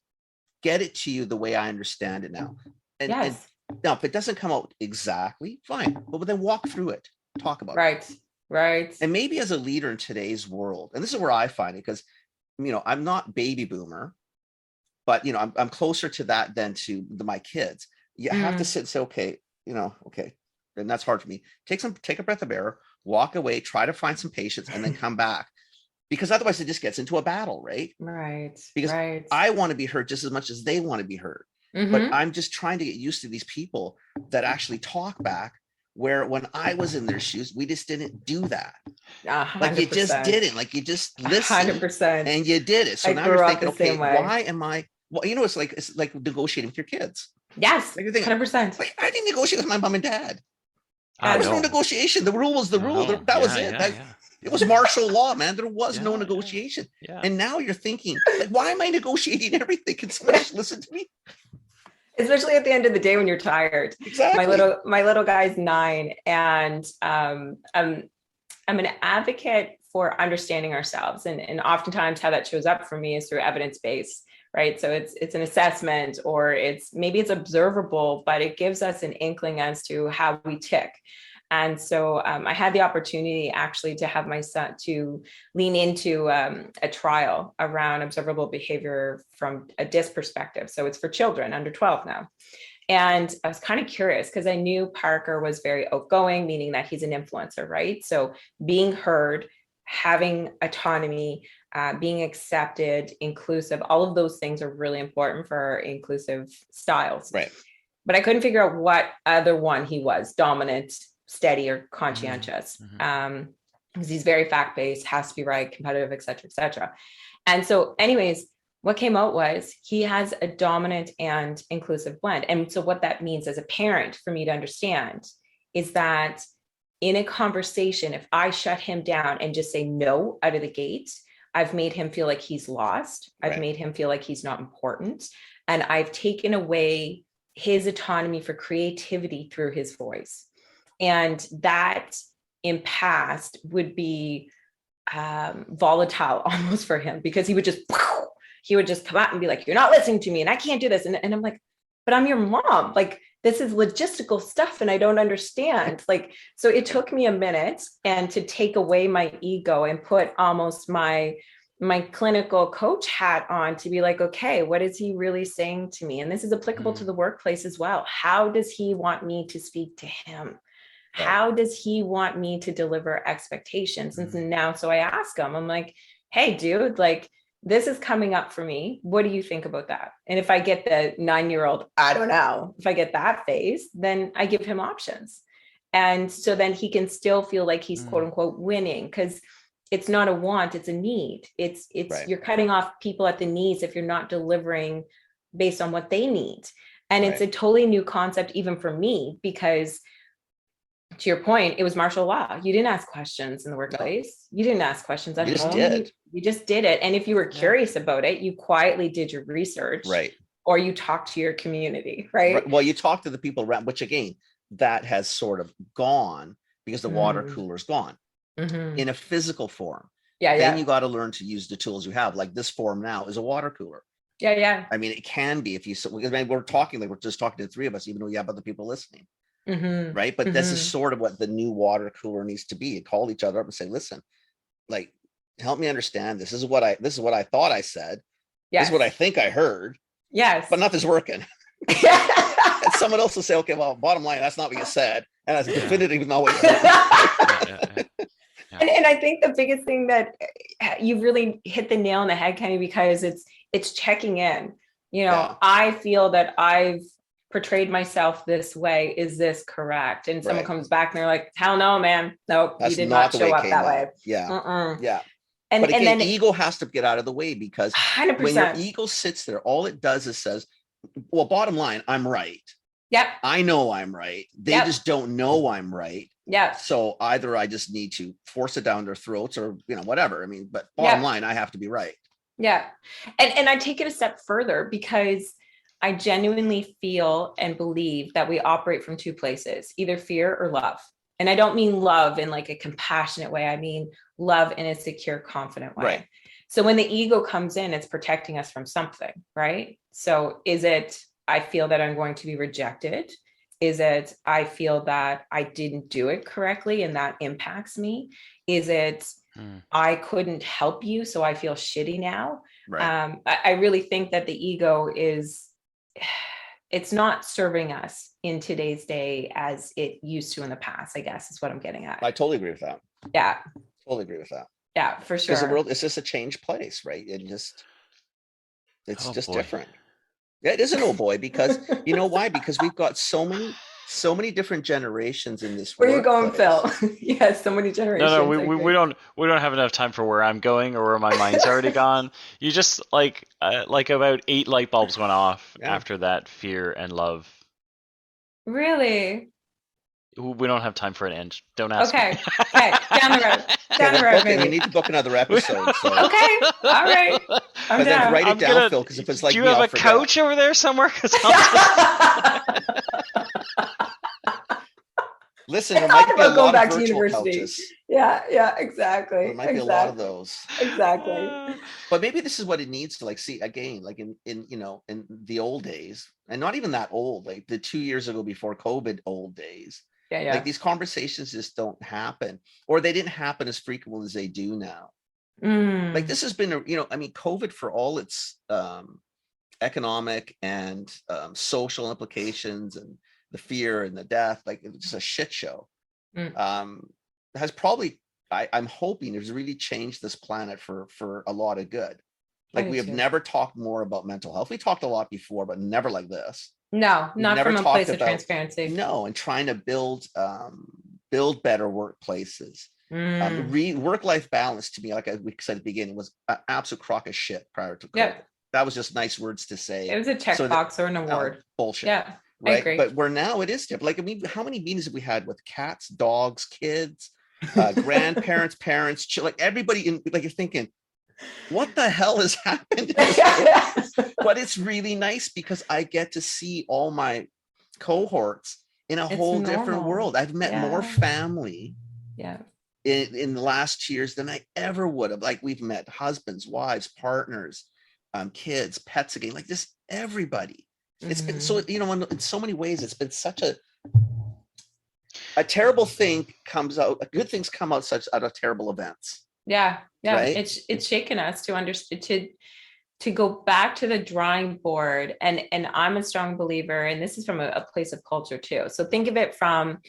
Speaker 5: get it to you the way I understand it now. And now, if it doesn't come out exactly, fine. But then walk through it, talk about it.
Speaker 4: Right.
Speaker 5: And maybe as a leader in today's world, and this is where I find it, because, I'm not baby boomer, but, I'm closer to that than to my kids. You have to sit and say, okay, and that's hard for me. Take a breath of air, walk away, try to find some patience, and then come back. Because otherwise it just gets into a battle, right?
Speaker 4: Right.
Speaker 5: Because I want to be heard just as much as they want to be heard. But I'm just trying to get used to these people that actually talk back, where when I was in their shoes, we just didn't do that.
Speaker 4: 100%.
Speaker 5: Like, you just didn't. Like, you just listened
Speaker 4: 100%.
Speaker 5: and you did it. So now you're thinking, okay, why am I? Well, it's like negotiating with your kids.
Speaker 4: Yes,
Speaker 5: like, you're thinking,
Speaker 4: 100%.
Speaker 5: Like, I didn't negotiate with my mom and dad. There was no negotiation. The rule was the rule. That was it. It was martial law, man. There was no negotiation. And now you're thinking, like, why am I negotiating everything? Can someone just listen to me?
Speaker 4: Especially at the end of the day when you're tired.
Speaker 5: Exactly.
Speaker 4: My little guy's 9, and I'm an advocate for understanding ourselves, and oftentimes how that shows up for me is through evidence-based, right? So it's an assessment, or maybe it's observable, but it gives us an inkling as to how we tick. And so I had the opportunity actually to have my son to lean into a trial around observable behavior from a DISC perspective. So it's for children under 12 now. And I was kind of curious because I knew Parker was very outgoing, meaning that he's an influencer, right? So being heard, having autonomy, being accepted, inclusive, all of those things are really important for inclusive styles.
Speaker 5: Right.
Speaker 4: But I couldn't figure out what other one he was, dominant, steady, or conscientious. Because he's very fact-based, has to be right, competitive, et cetera, et cetera. And so anyways, what came out was he has a dominant and inclusive blend. And so what that means as a parent for me to understand is that in a conversation, if I shut him down and just say no out of the gate, I've made him feel like he's lost. I've made him feel like he's not important. And I've taken away his autonomy for creativity through his voice. And that in past would be volatile almost for him, because he would just come out and be like, you're not listening to me and I can't do this. And I'm like, but I'm your mom. Like, this is logistical stuff and I don't understand. Like, so it took me a minute and to take away my ego and put almost my clinical coach hat on to be like, okay, what is he really saying to me? And this is applicable to the workplace as well. How does he want me to speak to him? How does he want me to deliver expectations? And so I ask him, I'm like, hey, dude, like, this is coming up for me. What do you think about that? And if I get the 9-year-old, I don't know, if I get that phase, then I give him options. And so then he can still feel like he's quote unquote winning, because it's not a want, it's a need. It's you're cutting off people at the knees if you're not delivering based on what they need. And it's a totally new concept, even for me, because to your point, it was martial law. You didn't ask questions in the workplace. You didn't ask questions at home. You just did it. And if you were curious about it, you quietly did your research.
Speaker 5: Right.
Speaker 4: Or you talked to your community, right?
Speaker 5: Well, you talk to the people around, which again, that has sort of gone because the water cooler's gone in a physical form. Then you got to learn to use the tools you have. Like this form now is a water cooler.
Speaker 4: Yeah.
Speaker 5: I mean, it can be if you, we're talking, like we're just talking to the three of us, even though you have other people listening. Right. But this is sort of what the new water cooler needs to be. You call each other up and say, listen, like, help me understand. This is what I thought I said. This is what I think I heard.
Speaker 4: Yes.
Speaker 5: But nothing's working. And someone else will say, okay, well, bottom line, that's not what you said. And that's definitively not what you heard.
Speaker 4: And I think the biggest thing that you've really hit the nail on the head, Kenny, because it's checking in. You know, I feel that I've portrayed myself this way. Is this correct? And someone comes back and they're like, hell no, man. Nope, you did not show up that way.
Speaker 5: Yeah. Yeah.
Speaker 4: And
Speaker 5: but again,
Speaker 4: then
Speaker 5: ego has to get out of the way, because
Speaker 4: 100%.
Speaker 5: when your ego sits there, all it does is says, well, bottom line, I'm right.
Speaker 4: Yep.
Speaker 5: I know I'm right. They just don't know I'm right.
Speaker 4: Yeah.
Speaker 5: So either I just need to force it down their throats or, you know, whatever. I mean, but bottom line, I have to be right.
Speaker 4: Yeah. And I take it a step further, because I genuinely feel and believe that we operate from two places, either fear or love. And I don't mean love in like a compassionate way. I mean love in a secure, confident way.
Speaker 5: Right.
Speaker 4: So when the ego comes in, it's protecting us from something, right? So is it, I feel that I'm going to be rejected? Is it, I feel that I didn't do it correctly and that impacts me? Is it, I couldn't help you, so I feel shitty now?
Speaker 5: Right.
Speaker 4: I really think that the ego is, it's not serving us in today's day as it used to in the past, I guess is what I'm getting at.
Speaker 5: I totally agree with that.
Speaker 4: Yeah.
Speaker 5: Totally agree with that.
Speaker 4: Yeah, for sure.
Speaker 5: Because the world is just a changed place, right? It's just different. Yeah, it is an old boy, because you know why? Because we've got so many different generations in this.
Speaker 4: Where are you going, Phil? Yes, so many generations.
Speaker 3: No, we don't have enough time for where I'm going or where my mind's already gone. You just like about 8 light bulbs went off after that fear and love.
Speaker 4: Really?
Speaker 3: We don't have time for an end. Don't ask.
Speaker 4: Okay. Okay. Down the road.
Speaker 5: Maybe. We need to book another episode. So.
Speaker 4: Okay. All right.
Speaker 5: But then write it down, Phil, because if it's like,
Speaker 3: do you have a couch over there somewhere?
Speaker 5: Listen, there might be a lot of virtual couches.
Speaker 4: Yeah, exactly.
Speaker 5: There might be a lot of those.
Speaker 4: Exactly.
Speaker 5: But maybe this is what it needs to, like, see again, like in the old days, and not even that old, like the 2 years ago before COVID old days.
Speaker 4: Yeah.
Speaker 5: Like these conversations just don't happen, or they didn't happen as frequently as they do now. Like this has been, COVID, for all its economic and social implications and the fear and the death, like it's just a shit show. Has probably, I'm hoping, has really changed this planet for a lot of good. Like we have never talked more about mental health. We talked a lot before, but never like this.
Speaker 4: No, not from a place of transparency.
Speaker 5: No, and trying to build better workplaces. Work-life balance, to me, like we said at the beginning, was an absolute crock of shit prior to COVID.
Speaker 4: Yep.
Speaker 5: That was just nice words to say.
Speaker 4: It was a checkbox or an award.
Speaker 5: Bullshit.
Speaker 4: Yeah,
Speaker 5: right?
Speaker 4: I agree.
Speaker 5: But where now it is different. Like, I mean, how many meetings have we had with cats, dogs, kids, grandparents, parents, like everybody in, like, you're thinking, what the hell has happened? But it's really nice because I get to see all my cohorts in a whole different world. I've met more family in the last 2 years than I ever would have. Like, we've met husbands, wives, partners, kids, pets again, like just everybody. It's been so, in so many ways, it's been such a terrible thing comes out, good things come out out of terrible events.
Speaker 4: Yeah.
Speaker 5: Right?
Speaker 4: It's shaken us to understand, to go back to the drawing board. And I'm a strong believer, and this is from a place of culture too. So think of it from,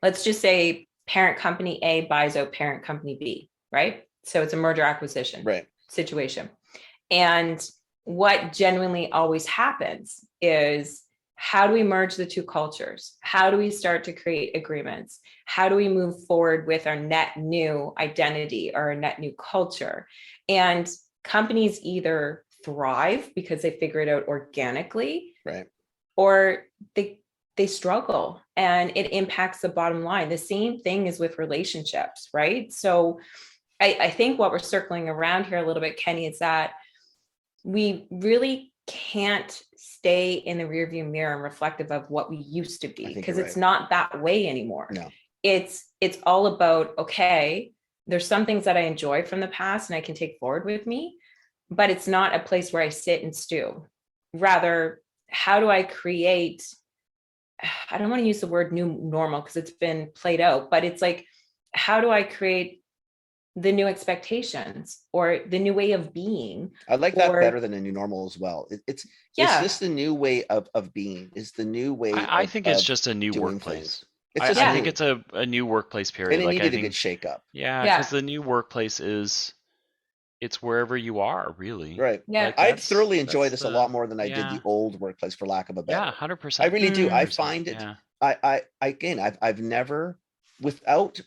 Speaker 4: let's just say parent company A buys out parent company B, right? So it's a merger acquisition situation. And what genuinely always happens is, how do we merge the two cultures? How do we start to create agreements? How do we move forward with our net new identity or a net new culture? And companies either thrive because they figure it out organically,
Speaker 5: right,
Speaker 4: or they struggle and it impacts the bottom line. The same thing is with relationships, right? So I think what we're circling around here a little bit, Kenny, is that we really can't stay in the rearview mirror and reflective of what we used to be, because it's not that way anymore.
Speaker 5: No.
Speaker 4: It's all about, okay, there's some things that I enjoy from the past and I can take forward with me, but it's not a place where I sit and stew. Rather, how do I create, I don't want to use the word new normal because it's been played out, but it's like, how do I create the new expectations or the new way of being?
Speaker 5: I like that better than a new normal as well. It's just the new way of being. Is the new way.
Speaker 3: I think it's just a new workplace.
Speaker 5: I
Speaker 3: think it's a new workplace period.
Speaker 5: And it
Speaker 3: like,
Speaker 5: needed a good shake up.
Speaker 3: Yeah, because the new workplace it's wherever you are, really.
Speaker 5: Right.
Speaker 4: Yeah.
Speaker 5: Like, I thoroughly enjoy this a lot more than I did the old workplace, for lack of a better.
Speaker 3: Yeah, 100%.
Speaker 5: I really do. I find it. I've never, without.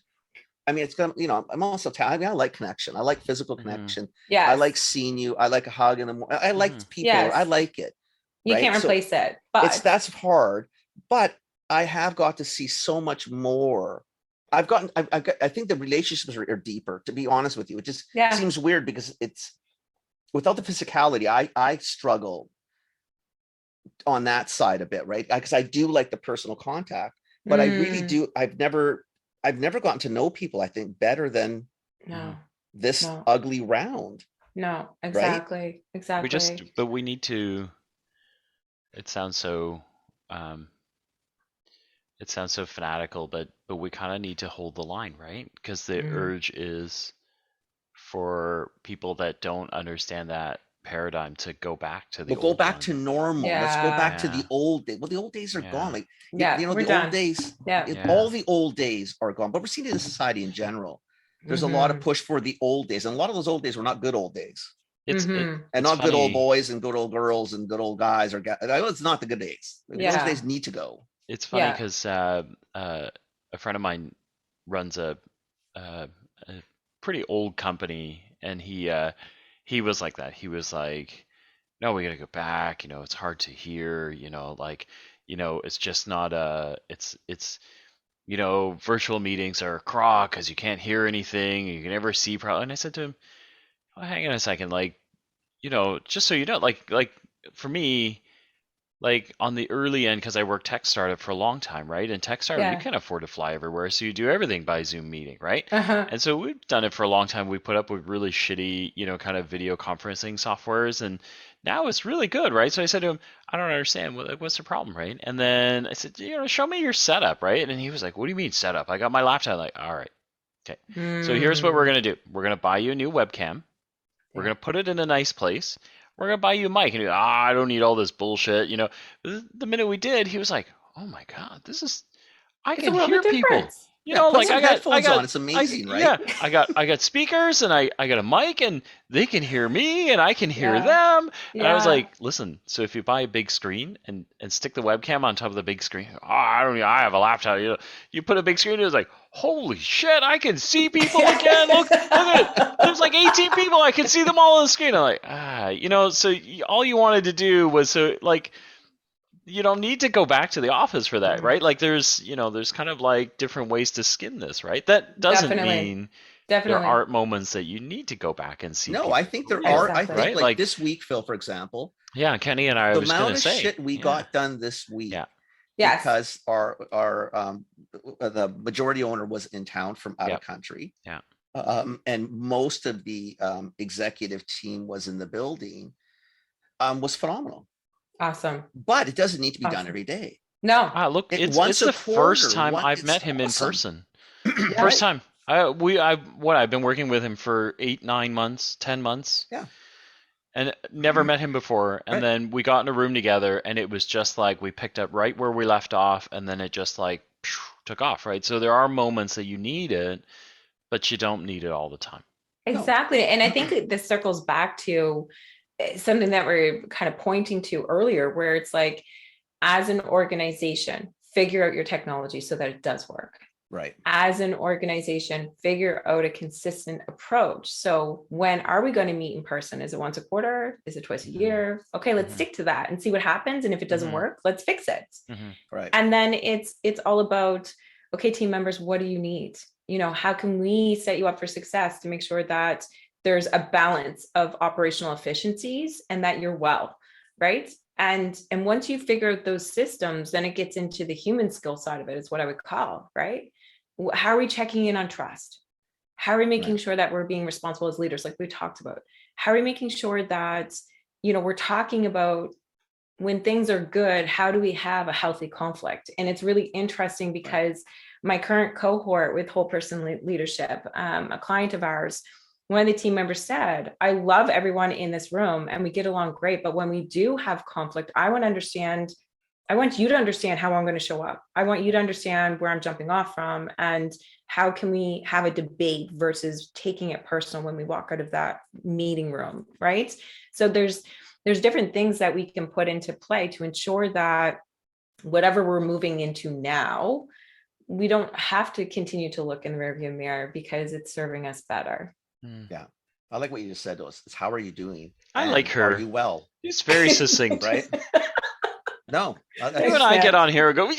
Speaker 5: I mean, it's gonna, I'm also, I like connection. I like physical connection.
Speaker 4: Yeah.
Speaker 5: I like seeing you. I like a hug in the morning. I like people.
Speaker 4: Yes.
Speaker 5: I like it.
Speaker 4: You can't replace it, but
Speaker 5: that's hard. But I have got to see so much more. I think the relationships are deeper, to be honest with you. It just seems weird because it's, without the physicality, I struggle on that side a bit, right? Because I do like the personal contact, but I really do. I've never gotten to know people, I think, better than this ugly round.
Speaker 4: No, exactly.
Speaker 5: Right?
Speaker 4: Exactly.
Speaker 3: But we need to, it sounds so fanatical, but we kind of need to hold the line, right? Because the urge is for people that don't understand that paradigm to go back to the old
Speaker 5: to normal.
Speaker 4: Yeah.
Speaker 5: Let's go back to the old days. Well, the old days are gone. Like, the
Speaker 4: done.
Speaker 5: old days, all the old days are gone. But we're seeing it in society in general. There's a lot of push for the old days. And a lot of those old days were not good old days.
Speaker 3: It's
Speaker 5: not
Speaker 3: funny.
Speaker 5: Good old boys and good old girls and good old guys. It's not the good days. Those days need to go.
Speaker 3: It's funny because a friend of mine runs a pretty old company, and he was like that. He was like, no, we got to go back. It's hard to hear. It's just not it's virtual meetings are a crock because you can't hear anything. You can never see. And I said to him, well, hang on a second. Just so you know, like for me, like on the early end, because I worked tech startup for a long time, right? And tech startup,
Speaker 4: Yeah.
Speaker 3: you can't afford to fly everywhere, so you do everything by Zoom meeting, right?
Speaker 4: Uh-huh.
Speaker 3: And so we've done it for a long time. We put up with really shitty, kind of video conferencing softwares, and now it's really good, right? So I said to him, I don't understand, what's the problem, right? And then I said, show me your setup, right? And he was like, what do you mean setup? I got my laptop. I'm like, all right, okay. So here's what we're gonna do. We're gonna buy you a new webcam. We're gonna put it in a nice place. We're gonna buy you a mic. And he goes, I don't need all this bullshit. The minute we did, he was like, oh my god, I
Speaker 4: It's
Speaker 3: can
Speaker 4: a world
Speaker 3: hear
Speaker 4: of
Speaker 3: people.
Speaker 4: difference.
Speaker 5: Put
Speaker 3: Like
Speaker 5: some
Speaker 3: I got
Speaker 5: headphones on. It's amazing, right?
Speaker 3: Yeah, I got speakers and I got a mic and they can hear me and I can hear
Speaker 4: Yeah.
Speaker 3: them. And I was
Speaker 4: Yeah.
Speaker 3: like, listen, so if you buy a big screen and stick the webcam on top of the big screen, I have a laptop. You put a big screen, it's like, holy shit, I can see people again. Look at it. There's like 18 people. I can see them all on the screen. I'm like, so all you wanted to do was you don't need to go back to the office for that, right? Like there's kind of like different ways to skin this, right? That doesn't mean there aren't moments that you need to go back and see.
Speaker 5: No,
Speaker 3: people.
Speaker 5: I think there
Speaker 4: Yeah,
Speaker 5: are.
Speaker 4: exactly.
Speaker 5: I think
Speaker 3: Right?
Speaker 5: like this week, Phil, for example,
Speaker 3: Yeah, Kenny and I
Speaker 5: the
Speaker 3: was going
Speaker 5: amount
Speaker 3: to
Speaker 5: of
Speaker 3: say
Speaker 5: shit we got done this week.
Speaker 3: Yeah.
Speaker 4: Yes.
Speaker 5: Because our the majority owner was in town from out of country.
Speaker 3: Yeah.
Speaker 5: And most of the executive team was in the building. Was phenomenal.
Speaker 4: Awesome.
Speaker 5: But it doesn't need to be done every day.
Speaker 4: No.
Speaker 3: Look, it's
Speaker 5: once
Speaker 3: the
Speaker 5: a
Speaker 3: first
Speaker 5: quarter,
Speaker 3: time I've
Speaker 5: it's
Speaker 3: met him
Speaker 5: awesome.
Speaker 3: in person.
Speaker 4: Yeah.
Speaker 3: First time. I've been working with him for 8, 9 months, 10 months.
Speaker 5: Yeah.
Speaker 3: And never met him before. And then we got in a room together and it was just like we picked up right where we left off and then it just like took off, right? So there are moments that you need it, but you don't need it all the time.
Speaker 4: Exactly. And I think this circles back to something that we're kind of pointing to earlier, where it's like, as an organization, figure out your technology so that it does work.
Speaker 5: Right.
Speaker 4: As an organization, figure out a consistent approach. So when are we going to meet in person? Is it once a quarter? Is it twice a year? Okay, let's stick to that and see what happens. And if it doesn't work, let's fix it.
Speaker 5: Right.
Speaker 4: And then it's all about, okay, team members, what do you need? How can we set you up for success to make sure that there's a balance of operational efficiencies and that you're well, right? And once you figure out those systems, then it gets into the human skill side of it, is what I would call, right? How are we checking in on trust? How are we making sure that we're being responsible as leaders, like we talked about? How are we making sure that, we're talking about when things are good, how do we have a healthy conflict? And it's really interesting because my current cohort with whole person leadership, a client of ours, one of the team members said, I love everyone in this room and we get along great. But when we do have conflict, I want you to understand how I'm going to show up. I want you to understand where I'm jumping off from and how can we have a debate versus taking it personal when we walk out of that meeting room, right? So there's different things that we can put into play to ensure that whatever we're moving into now, we don't have to continue to look in the rearview mirror because it's serving us better.
Speaker 5: Yeah. I like what you just said to us. It's how are you doing?
Speaker 3: I like her.
Speaker 5: Are you well?
Speaker 3: It's very succinct.
Speaker 5: Right? No.
Speaker 3: You and I get on here and go, and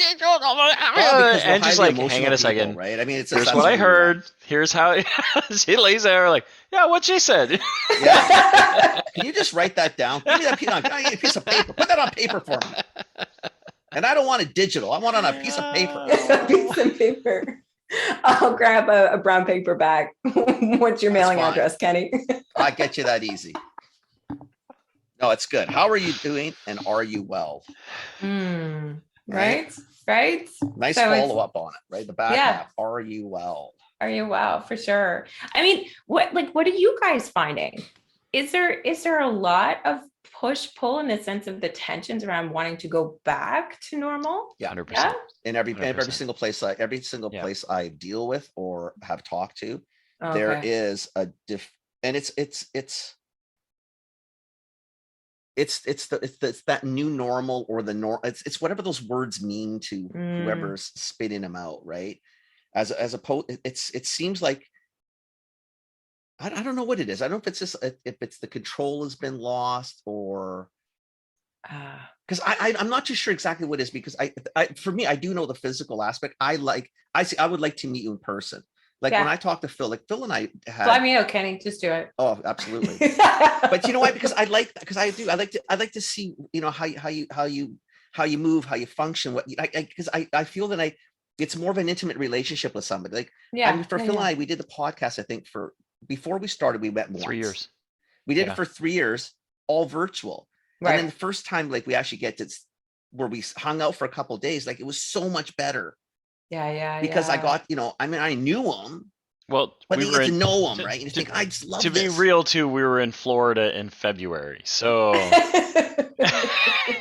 Speaker 3: just like, hang on a second.
Speaker 5: Right? I mean,
Speaker 3: here's what I heard. Here's how she lays there like, yeah, what she said.
Speaker 5: Yeah. Can you just write that down? Give me that piece of paper. Put that on paper for me. And I don't want it digital. I want it on a piece of paper.
Speaker 4: A piece of paper. I'll grab a brown paper bag. What's your mailing address, Kenny?
Speaker 5: I get you that easy. No, it's good. How are you doing? And are you well?
Speaker 4: Right.
Speaker 5: Nice
Speaker 4: So
Speaker 5: follow up on it, right? The back half. Are you well?
Speaker 4: Are you well? For sure. I mean, what are you guys finding? Is there a lot of push pull in the sense of the tensions around wanting to go back to normal?
Speaker 5: Yeah,
Speaker 3: 100%.
Speaker 4: Yeah.
Speaker 5: In every single place place I deal with or have talked to, there is a and it's that new normal or the it's whatever those words mean to whoever's spitting them out, right? As opposed, it seems like I don't know what it is. I don't know if it's just if it's the control has been lost or because I'm not too sure exactly what it is because for me I do know the physical aspect. I would like to meet you in person. Like when I talk to Phil, like Phil and I had.
Speaker 4: Fly me out, Kenny. Just do it.
Speaker 5: Oh, absolutely. But you know why? Because I like to see how you how you move, how you function, what because I feel that it's more of an intimate relationship with somebody. Like, I mean, for Phil and I, we did the podcast, I think before we started, we met once.
Speaker 3: 3 years.
Speaker 5: We did it for 3 years, all virtual.
Speaker 4: Right.
Speaker 5: And then the first time, like, we actually get to where we hung out for a couple of days, like, it was so much better.
Speaker 4: Yeah.
Speaker 5: Because I got, I mean, I knew him.
Speaker 3: Well,
Speaker 5: but you get to know him, right? And you think, I just love
Speaker 3: this.
Speaker 5: To
Speaker 3: be real, too, we were in Florida in February, so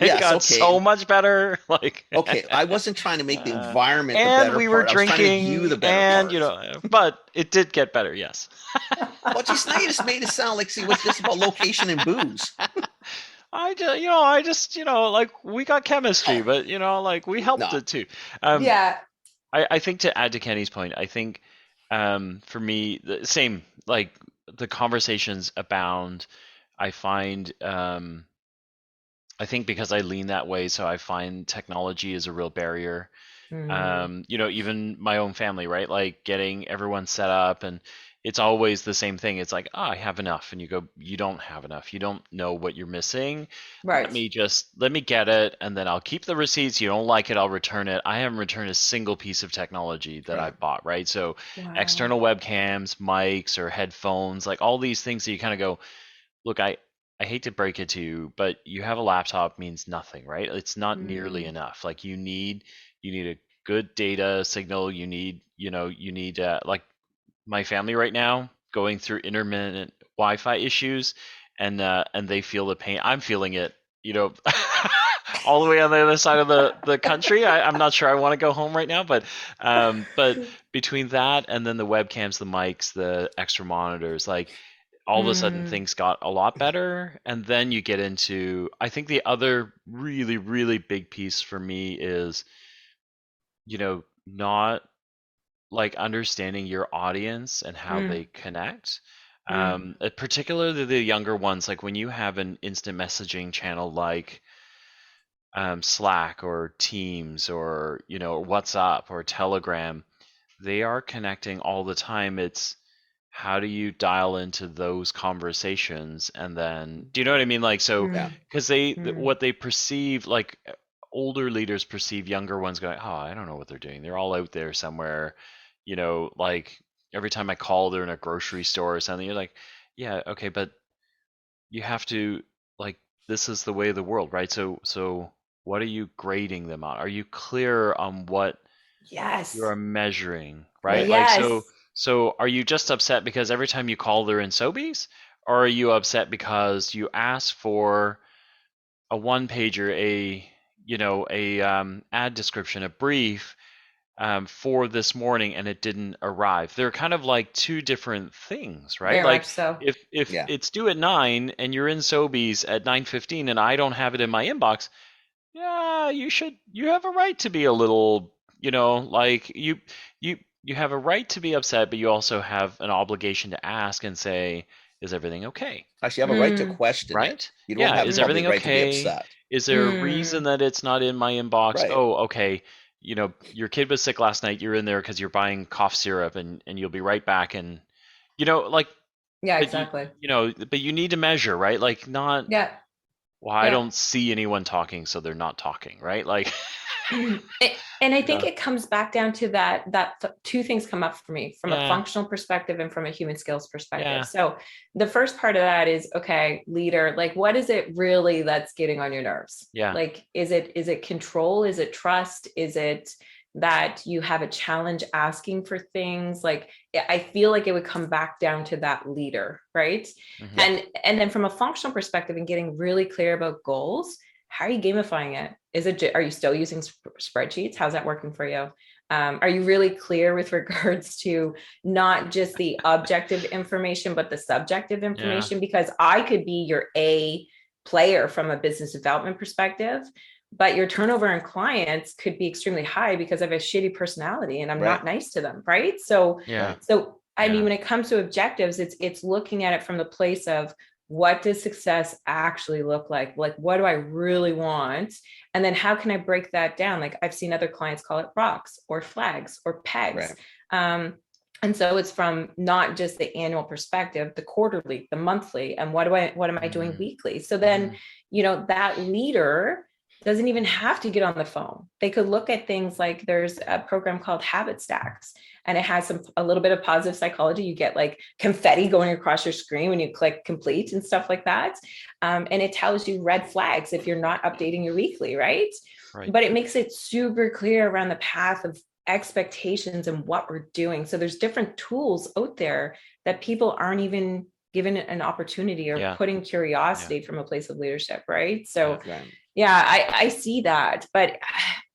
Speaker 3: it got so much better. Like,
Speaker 5: okay, I wasn't trying to make the environment
Speaker 3: and
Speaker 5: the better
Speaker 3: we were
Speaker 5: part.
Speaker 3: drinking,
Speaker 5: you the better
Speaker 3: and but it did get better. Yes.
Speaker 5: Well, just now you just made it sound like, see, what's this about location and booze?
Speaker 3: I just like, we got chemistry, but like, we helped it too. I think, to add to Kenny's point, I think for me, the same, like, the conversations abound. I find I think because I lean that way, so I find technology is a real barrier. Even my own family, right? Like, getting everyone set up, and it's always the same thing. It's like, I have enough, and you go, you don't have enough. You don't know what you're missing.
Speaker 4: Right.
Speaker 3: Let me get it, and then I'll keep the receipts. You don't like it, I'll return it. I haven't returned a single piece of technology that I bought, right? So external webcams, mics, or headphones, like all these things that you kind of go, look, I hate to break it to you, but you have a laptop means nothing, right? It's not nearly enough. Like, you need a good data signal. You need like, my family right now going through intermittent Wi-Fi issues, and they feel the pain. I'm feeling it, all the way on the other side of the country. I'm not sure I want to go home right now, but between that and then the webcams, the mics, the extra monitors, like, all of a sudden things got a lot better. And then you get into, I think the other really, really big piece for me is, not, like, understanding your audience and how they connect. Particularly the younger ones, like, when you have an instant messaging channel like Slack or Teams or WhatsApp or Telegram, they are connecting all the time. It's, how do you dial into those conversations? And then, do you know what I mean? Like, so, because what they perceive, like, older leaders perceive younger ones going, oh, I don't know what they're doing. They're all out there somewhere. Like, every time I call, they're in a grocery store or something. You're like, yeah, okay, but you have to, like, this is the way of the world, right? So what are you grading them on? Are you clear on what you're measuring, right?
Speaker 4: Yes.
Speaker 3: Like, so are you just upset because every time you call, they're in Sobeys? Or are you upset because you asked for a one-pager, ad description, a brief, for this morning, and it didn't arrive? They're kind of like two different things, right?
Speaker 4: Very
Speaker 3: like,
Speaker 4: much so.
Speaker 3: If it's due at 9 and you're in Sobeys at 9:15 and I don't have it in my inbox, you have a right to be a little, like, you have a right to be upset, but you also have an obligation to ask and say, is everything okay?
Speaker 5: Actually, you have a right to question,
Speaker 3: right?
Speaker 5: It. You don't have
Speaker 3: is everything
Speaker 5: right
Speaker 3: okay?
Speaker 5: To be upset.
Speaker 3: Is there a reason that it's not in my inbox?
Speaker 5: Right.
Speaker 3: Oh, okay. Your kid was sick last night. You're in there because you're buying cough syrup, and you'll be right back. And like,
Speaker 4: exactly.
Speaker 3: But you need to measure, right? Like, not.
Speaker 4: Yeah.
Speaker 3: Well, I don't see anyone talking, so they're not talking, right? Like.
Speaker 4: And I think it comes back down to that two things come up for me from a functional perspective and from a human skills perspective. So the first part of that is, okay, leader, like, what is it really that's getting on your nerves? Like, is it control? Is it trust? Is it that you have a challenge asking for things? Like, I feel like it would come back down to that leader, right? And then from a functional perspective and getting really clear about goals, how are you gamifying it? Are you still using spreadsheets? How's that working for you? Are you really clear with regards to not just the objective information, but the subjective information? Because I could be your A player from a business development perspective, but your turnover in clients could be extremely high because I have a shitty personality and I'm not nice to them, right? So I mean, when it comes to objectives, it's looking at it from the place of, what does success actually look like? Like, what do I really want? And then how can I break that down? Like, I've seen other clients call it rocks or flags or pegs. And so it's from not just the annual perspective, the quarterly, the monthly, and what am I doing weekly? So then, that leader doesn't even have to get on the phone. They could look at things like there's a program called Habit Stacks, and it has a little bit of positive psychology. You get like confetti going across your screen when you click complete and stuff like that. And it tells you red flags if you're not updating your weekly, right? But it makes it super clear around the path of expectations and what we're doing. So there's different tools out there that people aren't even given an opportunity or putting curiosity from a place of leadership, right? So I see that, but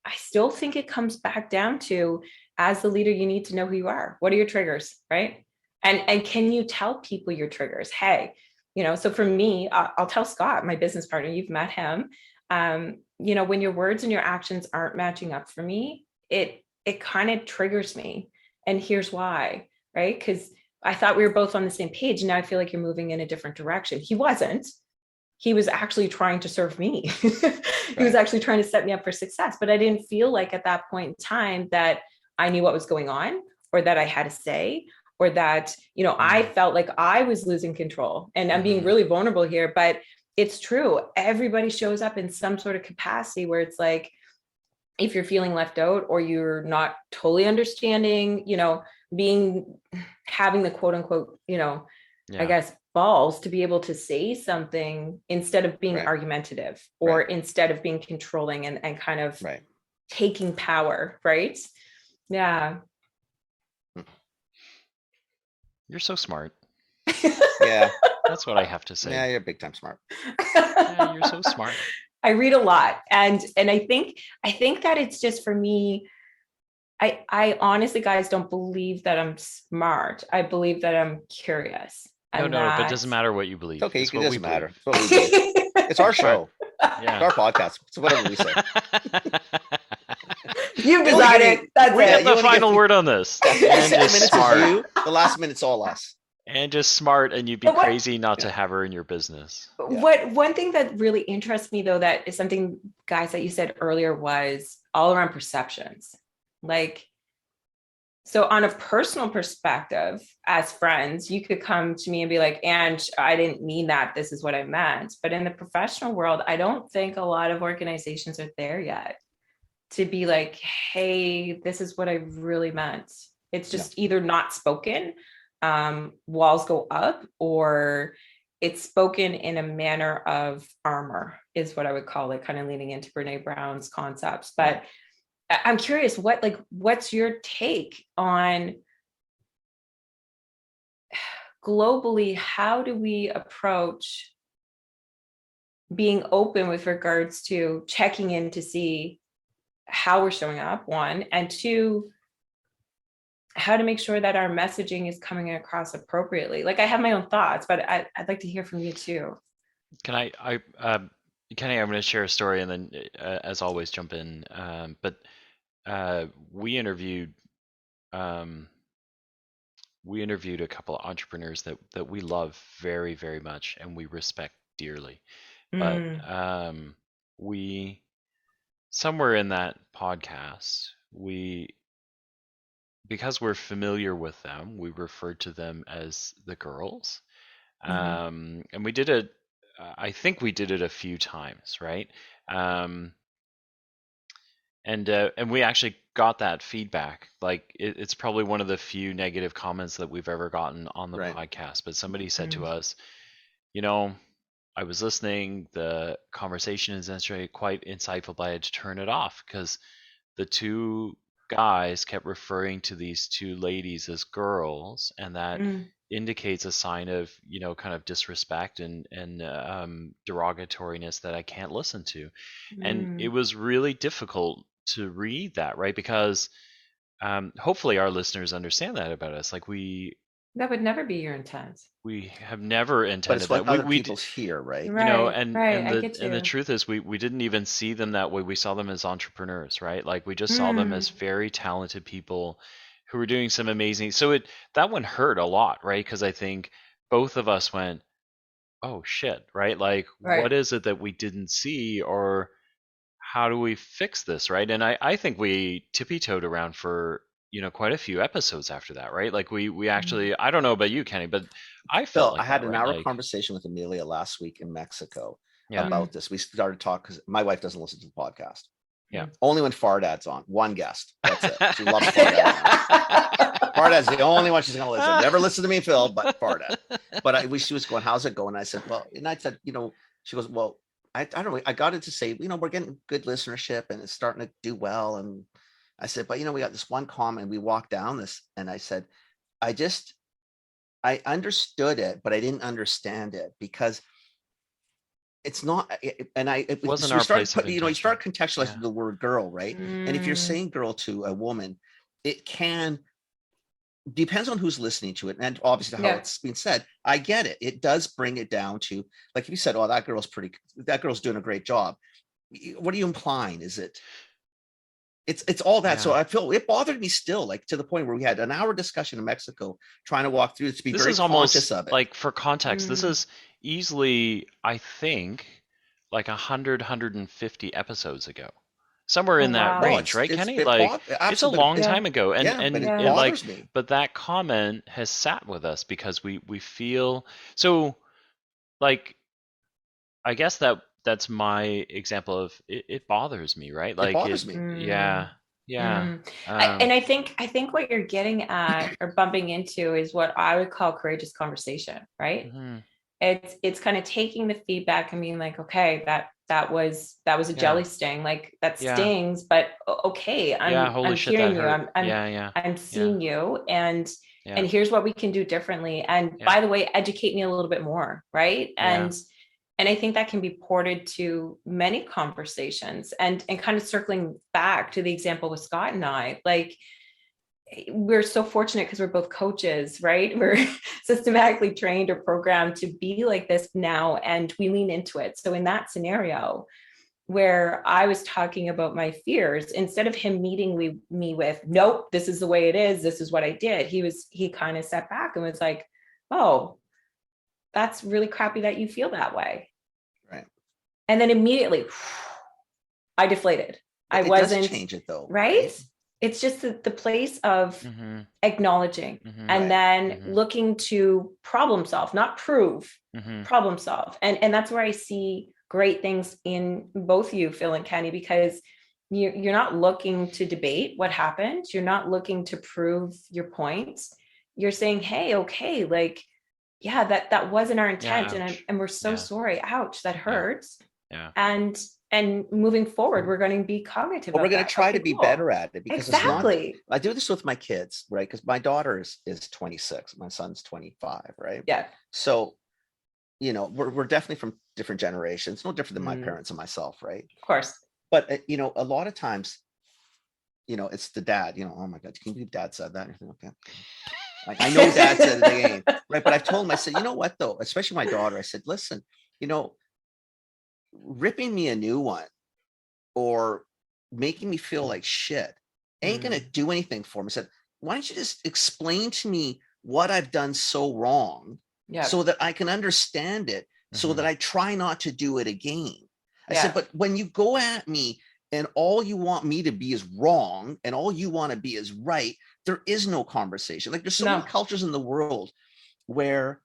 Speaker 4: I still think it comes back down to, as the leader, you need to know who you are. What are your triggers, right? And can you tell people your triggers? Hey, so for me, I'll tell Scott, my business partner, you've met him. When your words and your actions aren't matching up for me, it kind of triggers me. And here's why, right? Because I thought we were both on the same page. And now I feel like you're moving in a different direction. He wasn't. He was actually trying to serve me. He was actually trying to set me up for success. But I didn't feel like at that point in time that I knew what was going on, or that I had a say, or that, I felt like I was losing control. And I'm being really vulnerable here, but it's true. Everybody shows up in some sort of capacity where it's like, if you're feeling left out or you're not totally understanding, having the quote unquote, I guess balls to be able to say something instead of being argumentative or instead of being controlling and kind of taking power. Right. Yeah.
Speaker 3: You're so smart.
Speaker 5: Yeah.
Speaker 3: That's what I have to say.
Speaker 5: Yeah, you're big time smart.
Speaker 3: Yeah, you're so smart.
Speaker 4: I read a lot. And I think that it's just, for me, I honestly, guys, don't believe that I'm smart. I believe that I'm curious.
Speaker 3: No, but it doesn't matter what you believe.
Speaker 5: It's okay,
Speaker 3: it
Speaker 5: doesn't matter. It's what we do. It's our show. It's our podcast. It's whatever we say.
Speaker 4: You've decided. That's
Speaker 3: we
Speaker 4: it.
Speaker 3: get the final word on this.
Speaker 5: And just smart. The last minute's all us.
Speaker 3: And just smart, and you'd be crazy not to have her in your business.
Speaker 4: One thing that really interests me, though, that is something, guys, that you said earlier, was all around perceptions. Like, so on a personal perspective, as friends, you could come to me and be like, Ange, I didn't mean that. This is what I meant. But in the professional world, I don't think a lot of organizations are there yet to be like, hey, this is what I really meant. It's just either not spoken, walls go up, or it's spoken in a manner of armor, is what I would call it, kind of leaning into Brene Brown's concepts. But I'm curious, what's your take on globally, how do we approach being open with regards to checking in to see how we're showing up, one, and two, how to make sure that our messaging is coming across appropriately? Like, I have my own thoughts, but I'd like to hear from you too.
Speaker 3: Kenny, I'm going to share a story and then, as always, jump in. But we interviewed a couple of entrepreneurs that we love very, very much and we respect dearly. But we, somewhere in that podcast, because we're familiar with them, we referred to them as the girls. And we did it, I think we did it a few times, right? And we actually got that feedback. Like, it's probably one of the few negative comments that we've ever gotten on the podcast. But somebody said to us, I was listening, the conversation is actually quite insightful, but I had to turn it off because the two guys kept referring to these two ladies as girls, and that indicates a sign of kind of disrespect and derogatoriness that I can't listen to. And it was really difficult to read that, right? Because hopefully our listeners understand that about us. Like,
Speaker 4: that would never be your intent.
Speaker 3: We have never intended
Speaker 5: but it's
Speaker 3: that.
Speaker 5: Other people's here, right?
Speaker 3: And the truth is, we didn't even see them that way. We saw them as entrepreneurs, right? Like, we just saw them as very talented people who were doing some amazing. So that one hurt a lot, right? Because I think both of us went, "Oh shit!" Right? Like, what is it that we didn't see, or how do we fix this, right? And I think we tippy-toed around for quite a few episodes after that, right? Like, we actually, I don't know about you, Kenny, but I felt
Speaker 5: I had an hour conversation with Amelia last week in Mexico, about this. We started talking because my wife doesn't listen to the podcast.
Speaker 3: Yeah.
Speaker 5: Only when Fardad's on. One guest. That's it. She loves Fardad. Fardad's the only one she's going to listen. Never listen to me, Phil, but Fardad. But she was going, how's it going? I said, well, and I said, she goes, well, I don't know. I got it to say, we're getting good listenership and it's starting to do well. And I said, but we got this one comment. We walked down this and I said, I understood it, but I didn't understand it because it's not, and it wasn't our place of intention. You start contextualizing the word girl, right? And if you're saying girl to a woman, it depends on who's listening to it. And obviously how it's being said, I get it. It does bring it down to, like if you said, oh, that girl's doing a great job. What are you implying? Is it, it's all that. So I feel it bothered me still, like to the point where we had an hour discussion in Mexico trying to walk through it, to be very conscious of it.
Speaker 3: Like for context, this is easily, I think, like 150 episodes ago. Somewhere in that range, right, Kenny? It's a long time ago. And
Speaker 5: it bothers me.
Speaker 3: But that comment has sat with us because we feel so, like, I guess that's my example of it bothers me, right? Like
Speaker 5: it bothers me.
Speaker 3: Yeah.
Speaker 4: And I think what you're getting at or bumping into is what I would call courageous conversation, right? It's kind of taking the feedback and being like, okay, that was a jelly sting, like that stings, but okay, I'm hearing you, I'm seeing you, and here's what we can do differently. And by the way, educate me a little bit more, right? And I think that can be ported to many conversations, and kind of circling back to the example with Scott and I, like, we're so fortunate because we're both coaches, right? We're systematically trained or programmed to be like this now, and we lean into it. So in that scenario where I was talking about my fears, instead of him meeting me with, nope, this is the way it is, this is what I did, he kind of sat back and was like, oh, that's really crappy that you feel that way.
Speaker 5: Right.
Speaker 4: And then immediately I deflated.
Speaker 5: It doesn't change it though.
Speaker 4: Right? It's just the place of acknowledging and then looking to problem solve, not prove, problem solve. And that's where I see great things in both you, Phil and Kenny, because you're not looking to debate what happened. You're not looking to prove your points. You're saying, hey, okay, like, yeah, that wasn't our intent. And we're so sorry. Ouch, that hurts.
Speaker 3: Yeah.
Speaker 4: And moving forward, we're going to be cognitive.
Speaker 5: We're going to try to be better at it, because
Speaker 4: exactly.
Speaker 5: It's not, I do this with my kids, right? Because my daughter is 26, my son's 25, right?
Speaker 4: Yeah.
Speaker 5: So, we're definitely from different generations, no different than my parents and myself, right?
Speaker 4: Of course.
Speaker 5: But a lot of times, it's the dad. Oh my God, can you believe Dad said that? Okay. I know Dad said it again, right? But I've told him, I said, you know what though, especially my daughter, I said, listen, ripping me a new one or making me feel like shit ain't gonna do anything for me. I said, why don't you just explain to me what I've done so wrong, so that I can understand it, so that I try not to do it again. I said, but when you go at me and all you want me to be is wrong and all you want to be is right, there is no conversation. Like, there's so many cultures in the world where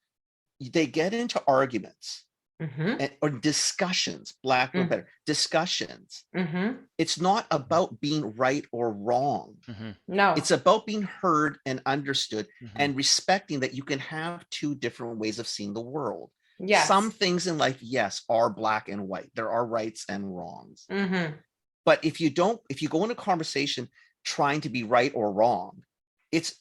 Speaker 5: they get into arguments or discussions, black or better, discussions. It's not about being right or wrong.
Speaker 4: No,
Speaker 5: it's about being heard and understood and respecting that you can have two different ways of seeing the world.
Speaker 4: Yes.
Speaker 5: Some things in life, are black and white. There are rights and wrongs. But if you go into a conversation trying to be right or wrong, it's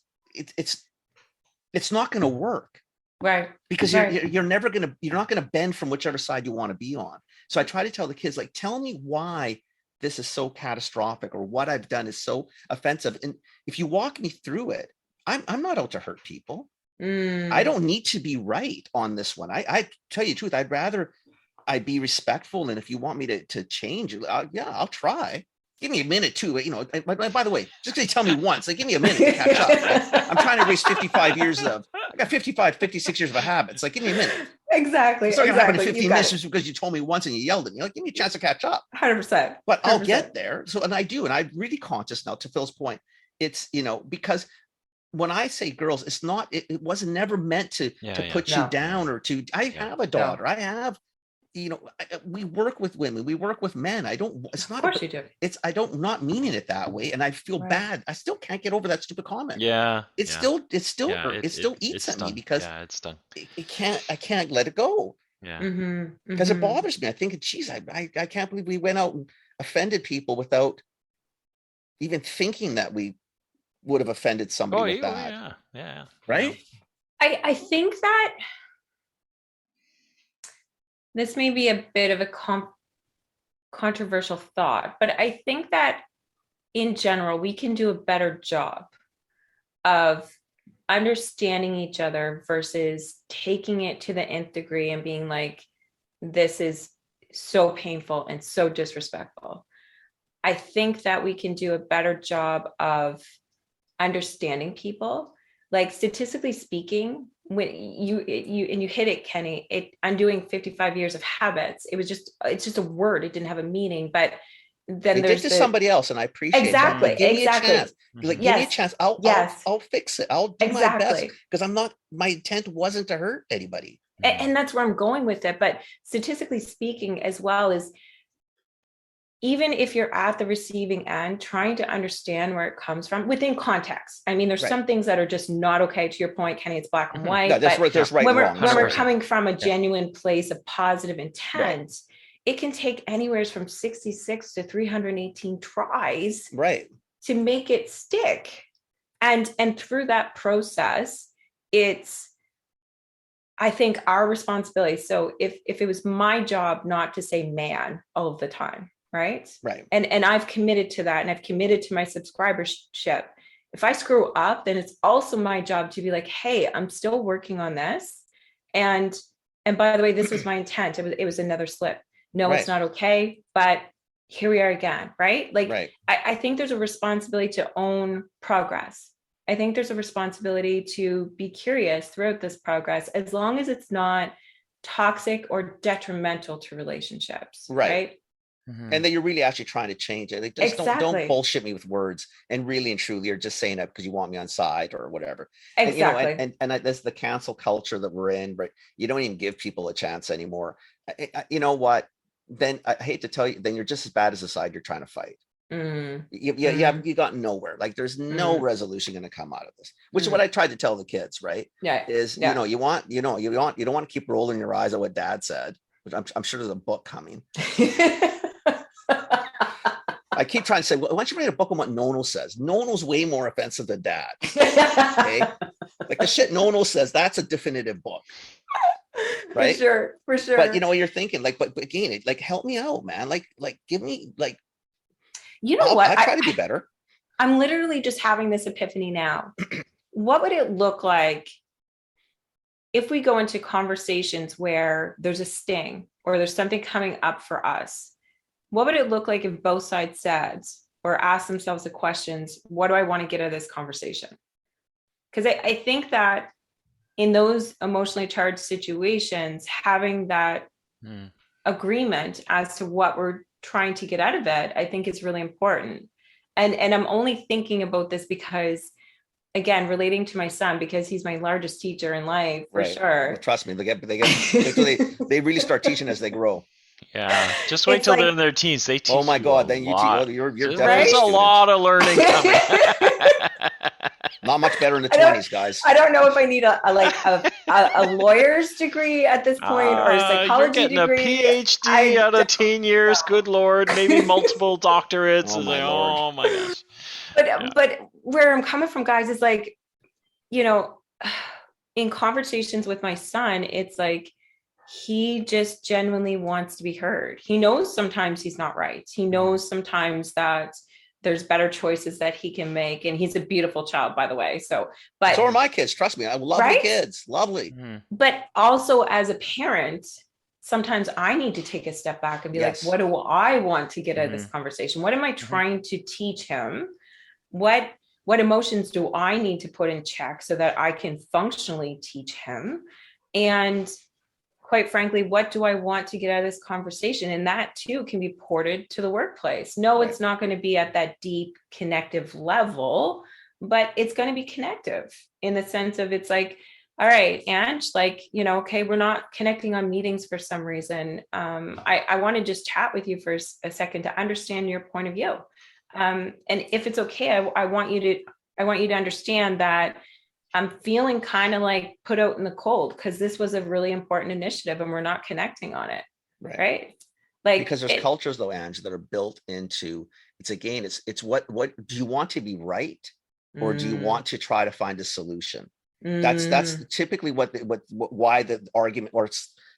Speaker 5: not going to work.
Speaker 4: Right.
Speaker 5: Because you're not going to bend from whichever side you want to be on. So I try to tell the kids, like, tell me why this is so catastrophic or what I've done is so offensive. And if you walk me through it, I'm not out to hurt people. I don't need to be right on this one. I tell you the truth, I'd rather I be respectful. And if you want me to change, I'll try. Give me a minute too. By the way, just because you tell me once, like, give me a minute to catch up. Right? I'm trying to erase 55 years I got 56 years of a habit. It's like, give me a minute.
Speaker 4: Exactly.
Speaker 5: It's not going to happen in 15 minutes just because you told me once and you yelled at me. Like, give me a chance to catch up.
Speaker 4: 100%.
Speaker 5: But I'll get there. So, and I do. And I'm really conscious now, to Phil's point. It's, because when I say girls, it's not, it was never meant to put you down or to, I have a daughter. I have, we work with women, we work with men. It's not,
Speaker 4: of course you do.
Speaker 5: Not meaning it that way. And I feel bad. I still can't get over that stupid comment.
Speaker 3: Yeah.
Speaker 5: It still eats at me because
Speaker 3: it's done.
Speaker 5: I can't let it go.
Speaker 3: Yeah.
Speaker 5: Because it bothers me. I think, geez, I can't believe we went out and offended people without even thinking that we would have offended somebody with that.
Speaker 3: Yeah.
Speaker 5: Right?
Speaker 4: I think that this may be a bit of a controversial thought, but I think that in general, we can do a better job of understanding each other versus taking it to the nth degree and being like, this is so painful and so disrespectful. I think that we can do a better job of understanding people. Like, statistically speaking, when you hit it, Kenny, undoing 55 years of habits, it's just a word. It didn't have a meaning, but then
Speaker 5: there's somebody else, and I appreciate
Speaker 4: exactly
Speaker 5: that. Give me a chance.
Speaker 3: Mm-hmm.
Speaker 5: Give me a chance. I'll fix it. I'll do my best, because my intent wasn't to hurt anybody.
Speaker 4: And that's where I'm going with it. But statistically speaking, as well, as even if you're at the receiving end, trying to understand where it comes from within context. I mean, there's some things that are just not okay. To your point, Kenny, it's black and white.
Speaker 5: No, there's right and wrong.
Speaker 4: When we're coming from a genuine place of positive intent, it can take anywhere from 66 to 318 tries to make it stick. And through that process, it's, I think, our responsibility. So if it was my job not to say man all of the time, right? And I've committed to that, and I've committed to my subscribership. If I screw up, then it's also my job to be like, hey, I'm still working on this. And by the way, this was my intent. It was another slip. No, it's not okay. But here we are again, right? Like, I think there's a responsibility to own progress. I think there's a responsibility to be curious throughout this progress, as long as it's not toxic or detrimental to relationships, right?
Speaker 5: And then you're really actually trying to change it. Like, just don't bullshit me with words, and really and truly you're just saying that because you want me on side or whatever.
Speaker 4: Exactly.
Speaker 5: And that's the cancel culture that we're in, but you don't even give people a chance anymore. You know what? Then I hate to tell you, then you're just as bad as the side you're trying to fight. You got nowhere. Like, there's no resolution going to come out of this, which is what I tried to tell the kids, right? You don't want to keep rolling your eyes at what dad said, which I'm sure there's a book coming. I keep trying to say, well, why don't you write a book on what Nono says? Nono's way more offensive than dad. Okay? Like, the shit Nono says, that's a definitive book. Right?
Speaker 4: For sure.
Speaker 5: But you're thinking, like, but again, like, help me out, man. Like give me, like,
Speaker 4: what?
Speaker 5: I try to be better.
Speaker 4: I'm literally just having this epiphany now. What would it look like if we go into conversations where there's a sting or there's something coming up for us? What would it look like if both sides said or asked themselves the questions, what do I want to get out of this conversation? Because I think that in those emotionally charged situations, having that agreement as to what we're trying to get out of it, I think is really important. And I'm only thinking about this because, again, relating to my son, because he's my largest teacher in life, for sure.
Speaker 5: Well, trust me, they really start teaching as they grow.
Speaker 3: Yeah, just wait till they're in their teens. They teach.
Speaker 5: Oh my God! Then you're
Speaker 3: There's
Speaker 5: definitely
Speaker 3: a lot of learning coming.
Speaker 5: Not much better in the 20s, guys.
Speaker 4: I don't know if I need a lawyer's degree at this point, or a psychology
Speaker 3: you're getting
Speaker 4: degree.
Speaker 3: A PhD out of teen years. Good Lord, maybe multiple doctorates.
Speaker 5: Oh
Speaker 3: my gosh.
Speaker 4: But where I'm coming from, guys, is like, in conversations with my son, it's like, he just genuinely wants to be heard. He knows sometimes he's not right. He knows sometimes that there's better choices that he can make. And he's a beautiful child, by the way. So are my kids. Trust me. I love the kids. Lovely. But also, as a parent, sometimes I need to take a step back and be like, what do I want to get out of this conversation? What am I trying to teach him? What emotions do I need to put in check so that I can functionally teach him? And quite frankly, what do I want to get out of this conversation? And that too can be ported to the workplace. No, it's not going to be at that deep connective level, but it's going to be connective in the sense of, it's like, all right, Ange, like, okay, we're not connecting on meetings for some reason. I want to just chat with you for a second to understand your point of view. And if it's okay, I want you to understand that I'm feeling kind of like put out in the cold because this was a really important initiative and we're not connecting on it. Right. Like,
Speaker 5: because there's cultures though, Ange, that are built into, it's what do you want to be right? Or do you want to try to find a solution? That's typically why the argument,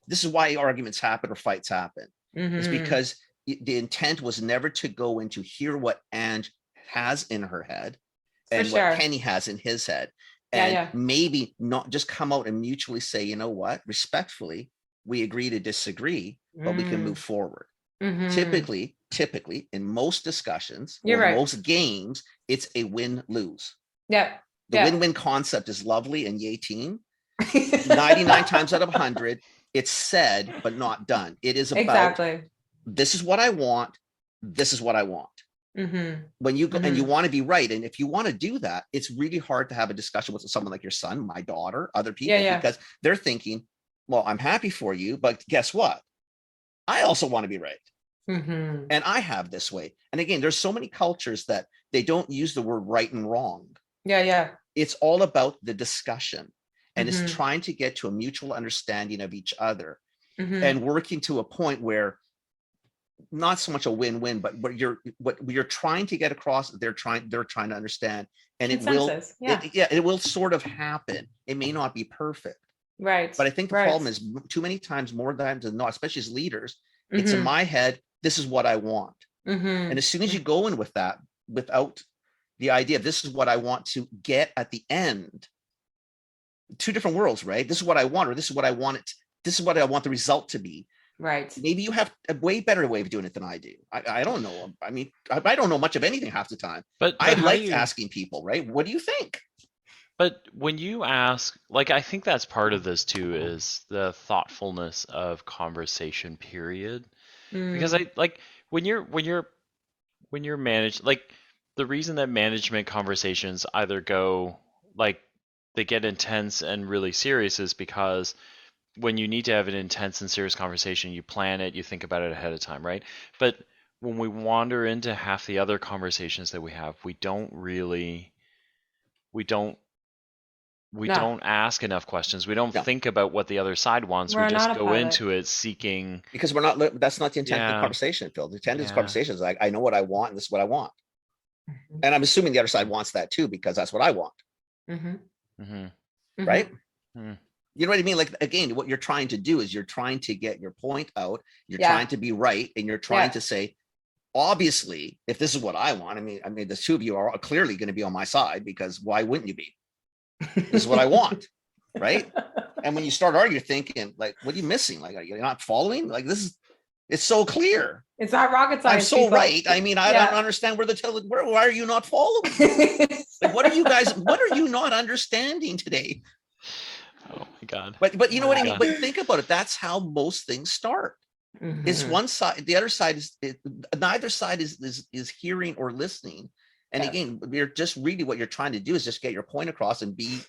Speaker 5: this is why arguments happen or fights happen. It's because the intent was never to go in to hear what Ange has in her head and what Kenny has in his head. And maybe not just come out and mutually say, you know what, respectfully, we agree to disagree, but we can move forward. Typically, in most discussions, most games, it's a win-lose. The win-win concept is lovely and yay team. 99 times out of 100, it's said, but not done. It is about, this is what I want. This is what I want. When you go and you want to be right, and if you want to do that, it's really hard to have a discussion with someone like your son, my daughter, other people, because they're thinking, well, I'm happy for you, but guess what? I also want to be right. And I have this way. And again, there's so many cultures that they don't use the word right and wrong. It's all about the discussion, and it's trying to get to a mutual understanding of each other and working to a point where not so much a win-win, but what you're trying to get across, they're trying to understand, and it will sort of happen. It may not be perfect, but I think the problem is too many times, more times than not, especially as leaders, it's in my head, this is what I want. And as soon as you go in with that, without the idea of this is what I want to get at the end, two different worlds, right? This is what I want, or this is what I want it. This is what I want the result to be. Maybe you have a way better way of doing it than I do. I don't know. I mean, I don't know much of anything half the time. But I like asking people, right? What do you think?
Speaker 3: But when you ask, like, I think that's part of this too, is the thoughtfulness of conversation, period. Because I like when you're managed, like the reason that management conversations either go like they get intense and really serious is because when you need to have an intense and serious conversation, you plan it, you think about it ahead of time, right? But when we wander into half the other conversations that we have, we don't ask enough questions. We don't think about what the other side wants. We just go into it seeking.
Speaker 5: Because that's not the intent of the conversation, Phil. The intent of this conversation is like, I know what I want, and this is what I want. And I'm assuming the other side wants that too, because that's what I want. Right? You know what I mean? Like, again, what you're trying to do is you're trying to get your point out. You're trying to be right. And you're trying to say, obviously, if this is what I want, I mean, the two of you are clearly going to be on my side, because why wouldn't you be? This is what I want. Right. And when you start arguing, you're thinking, like, what are you missing? Like, are you not following? Like, it's so clear.
Speaker 4: It's not rocket science.
Speaker 5: I'm so right. I mean, I don't understand why are you not following? Like, what are you not understanding today?
Speaker 3: Oh my God.
Speaker 5: But you know what I mean? But think about it. That's how most things start. It's one side, the other side is neither side is hearing or listening. And again, we're just really, what you're trying to do is just get your point across and be,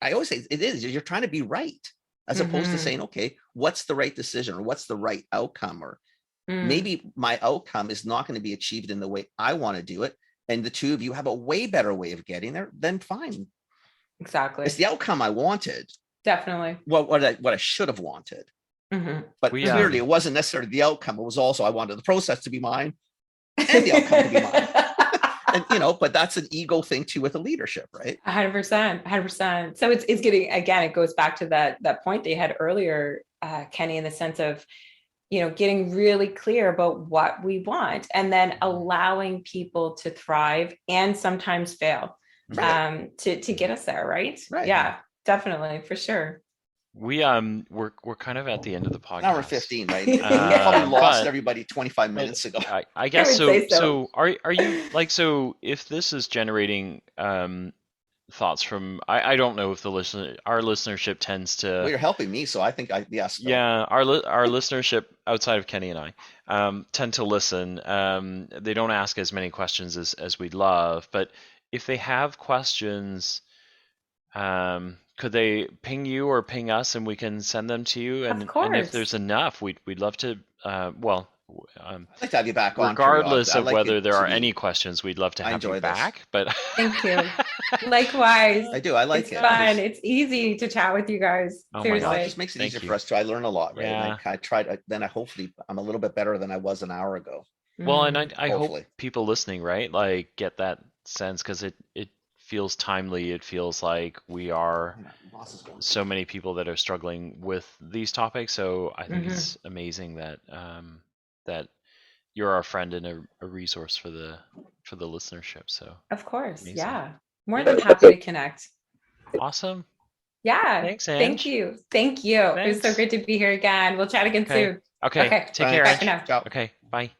Speaker 5: I always say you're trying to be right, as opposed to saying, okay, what's the right decision, or what's the right outcome, or maybe my outcome is not going to be achieved in the way I want to do it. And the two of you have a way better way of getting there, then fine.
Speaker 4: Exactly.
Speaker 5: It's the outcome I wanted.
Speaker 4: Definitely.
Speaker 5: What I should have wanted. But clearly it wasn't necessarily the outcome. It was also, I wanted the process to be mine and the outcome to be mine. And, but that's an ego thing too with a leadership, right?
Speaker 4: 100%. So it's getting, again, it goes back to that point they had earlier, Kenny, in the sense of, getting really clear about what we want, and then allowing people to thrive and sometimes fail. To get us there, right? Yeah, definitely, for sure.
Speaker 3: We're kind of at the end of the podcast.
Speaker 5: Hour 15, right? We probably lost everybody 25 minutes ago.
Speaker 3: I guess so. So are you like, so if this is generating thoughts from, I don't know if our listenership tends to.
Speaker 5: Well, you're helping me, so I think yes.
Speaker 3: Yeah, our listenership outside of Kenny and I tend to listen. They don't ask as many questions as we'd love, but if they have questions could they ping you or ping us, and we can send them to you? And if there's enough, we'd love to.
Speaker 5: I'd like to have you back on.
Speaker 3: Regardless of whether there are any questions, we'd love to have you back. But
Speaker 4: thank you. Likewise.
Speaker 5: I do. I like it.
Speaker 4: It's fun. It's easy to chat with you guys. Seriously.
Speaker 5: It just makes it easier for us too. I learn a lot, right?
Speaker 3: Yeah.
Speaker 5: I tried. Then hopefully I'm a little bit better than I was an hour ago.
Speaker 3: Well, and I hope people listening, right, like get that sense, because it feels timely. It feels like we are so many people that are struggling with these topics. So I think it's amazing that that you're our friend and a resource for the listenership. So
Speaker 4: of course,
Speaker 3: amazing.
Speaker 4: Yeah, more than happy to connect.
Speaker 3: Awesome.
Speaker 4: Yeah.
Speaker 3: Thanks, Ange.
Speaker 4: Thank you. Thank you. Thanks. It was so good to be here again. We'll chat again soon.
Speaker 3: Okay. Take care.
Speaker 4: Bye for now.
Speaker 3: Okay. Bye.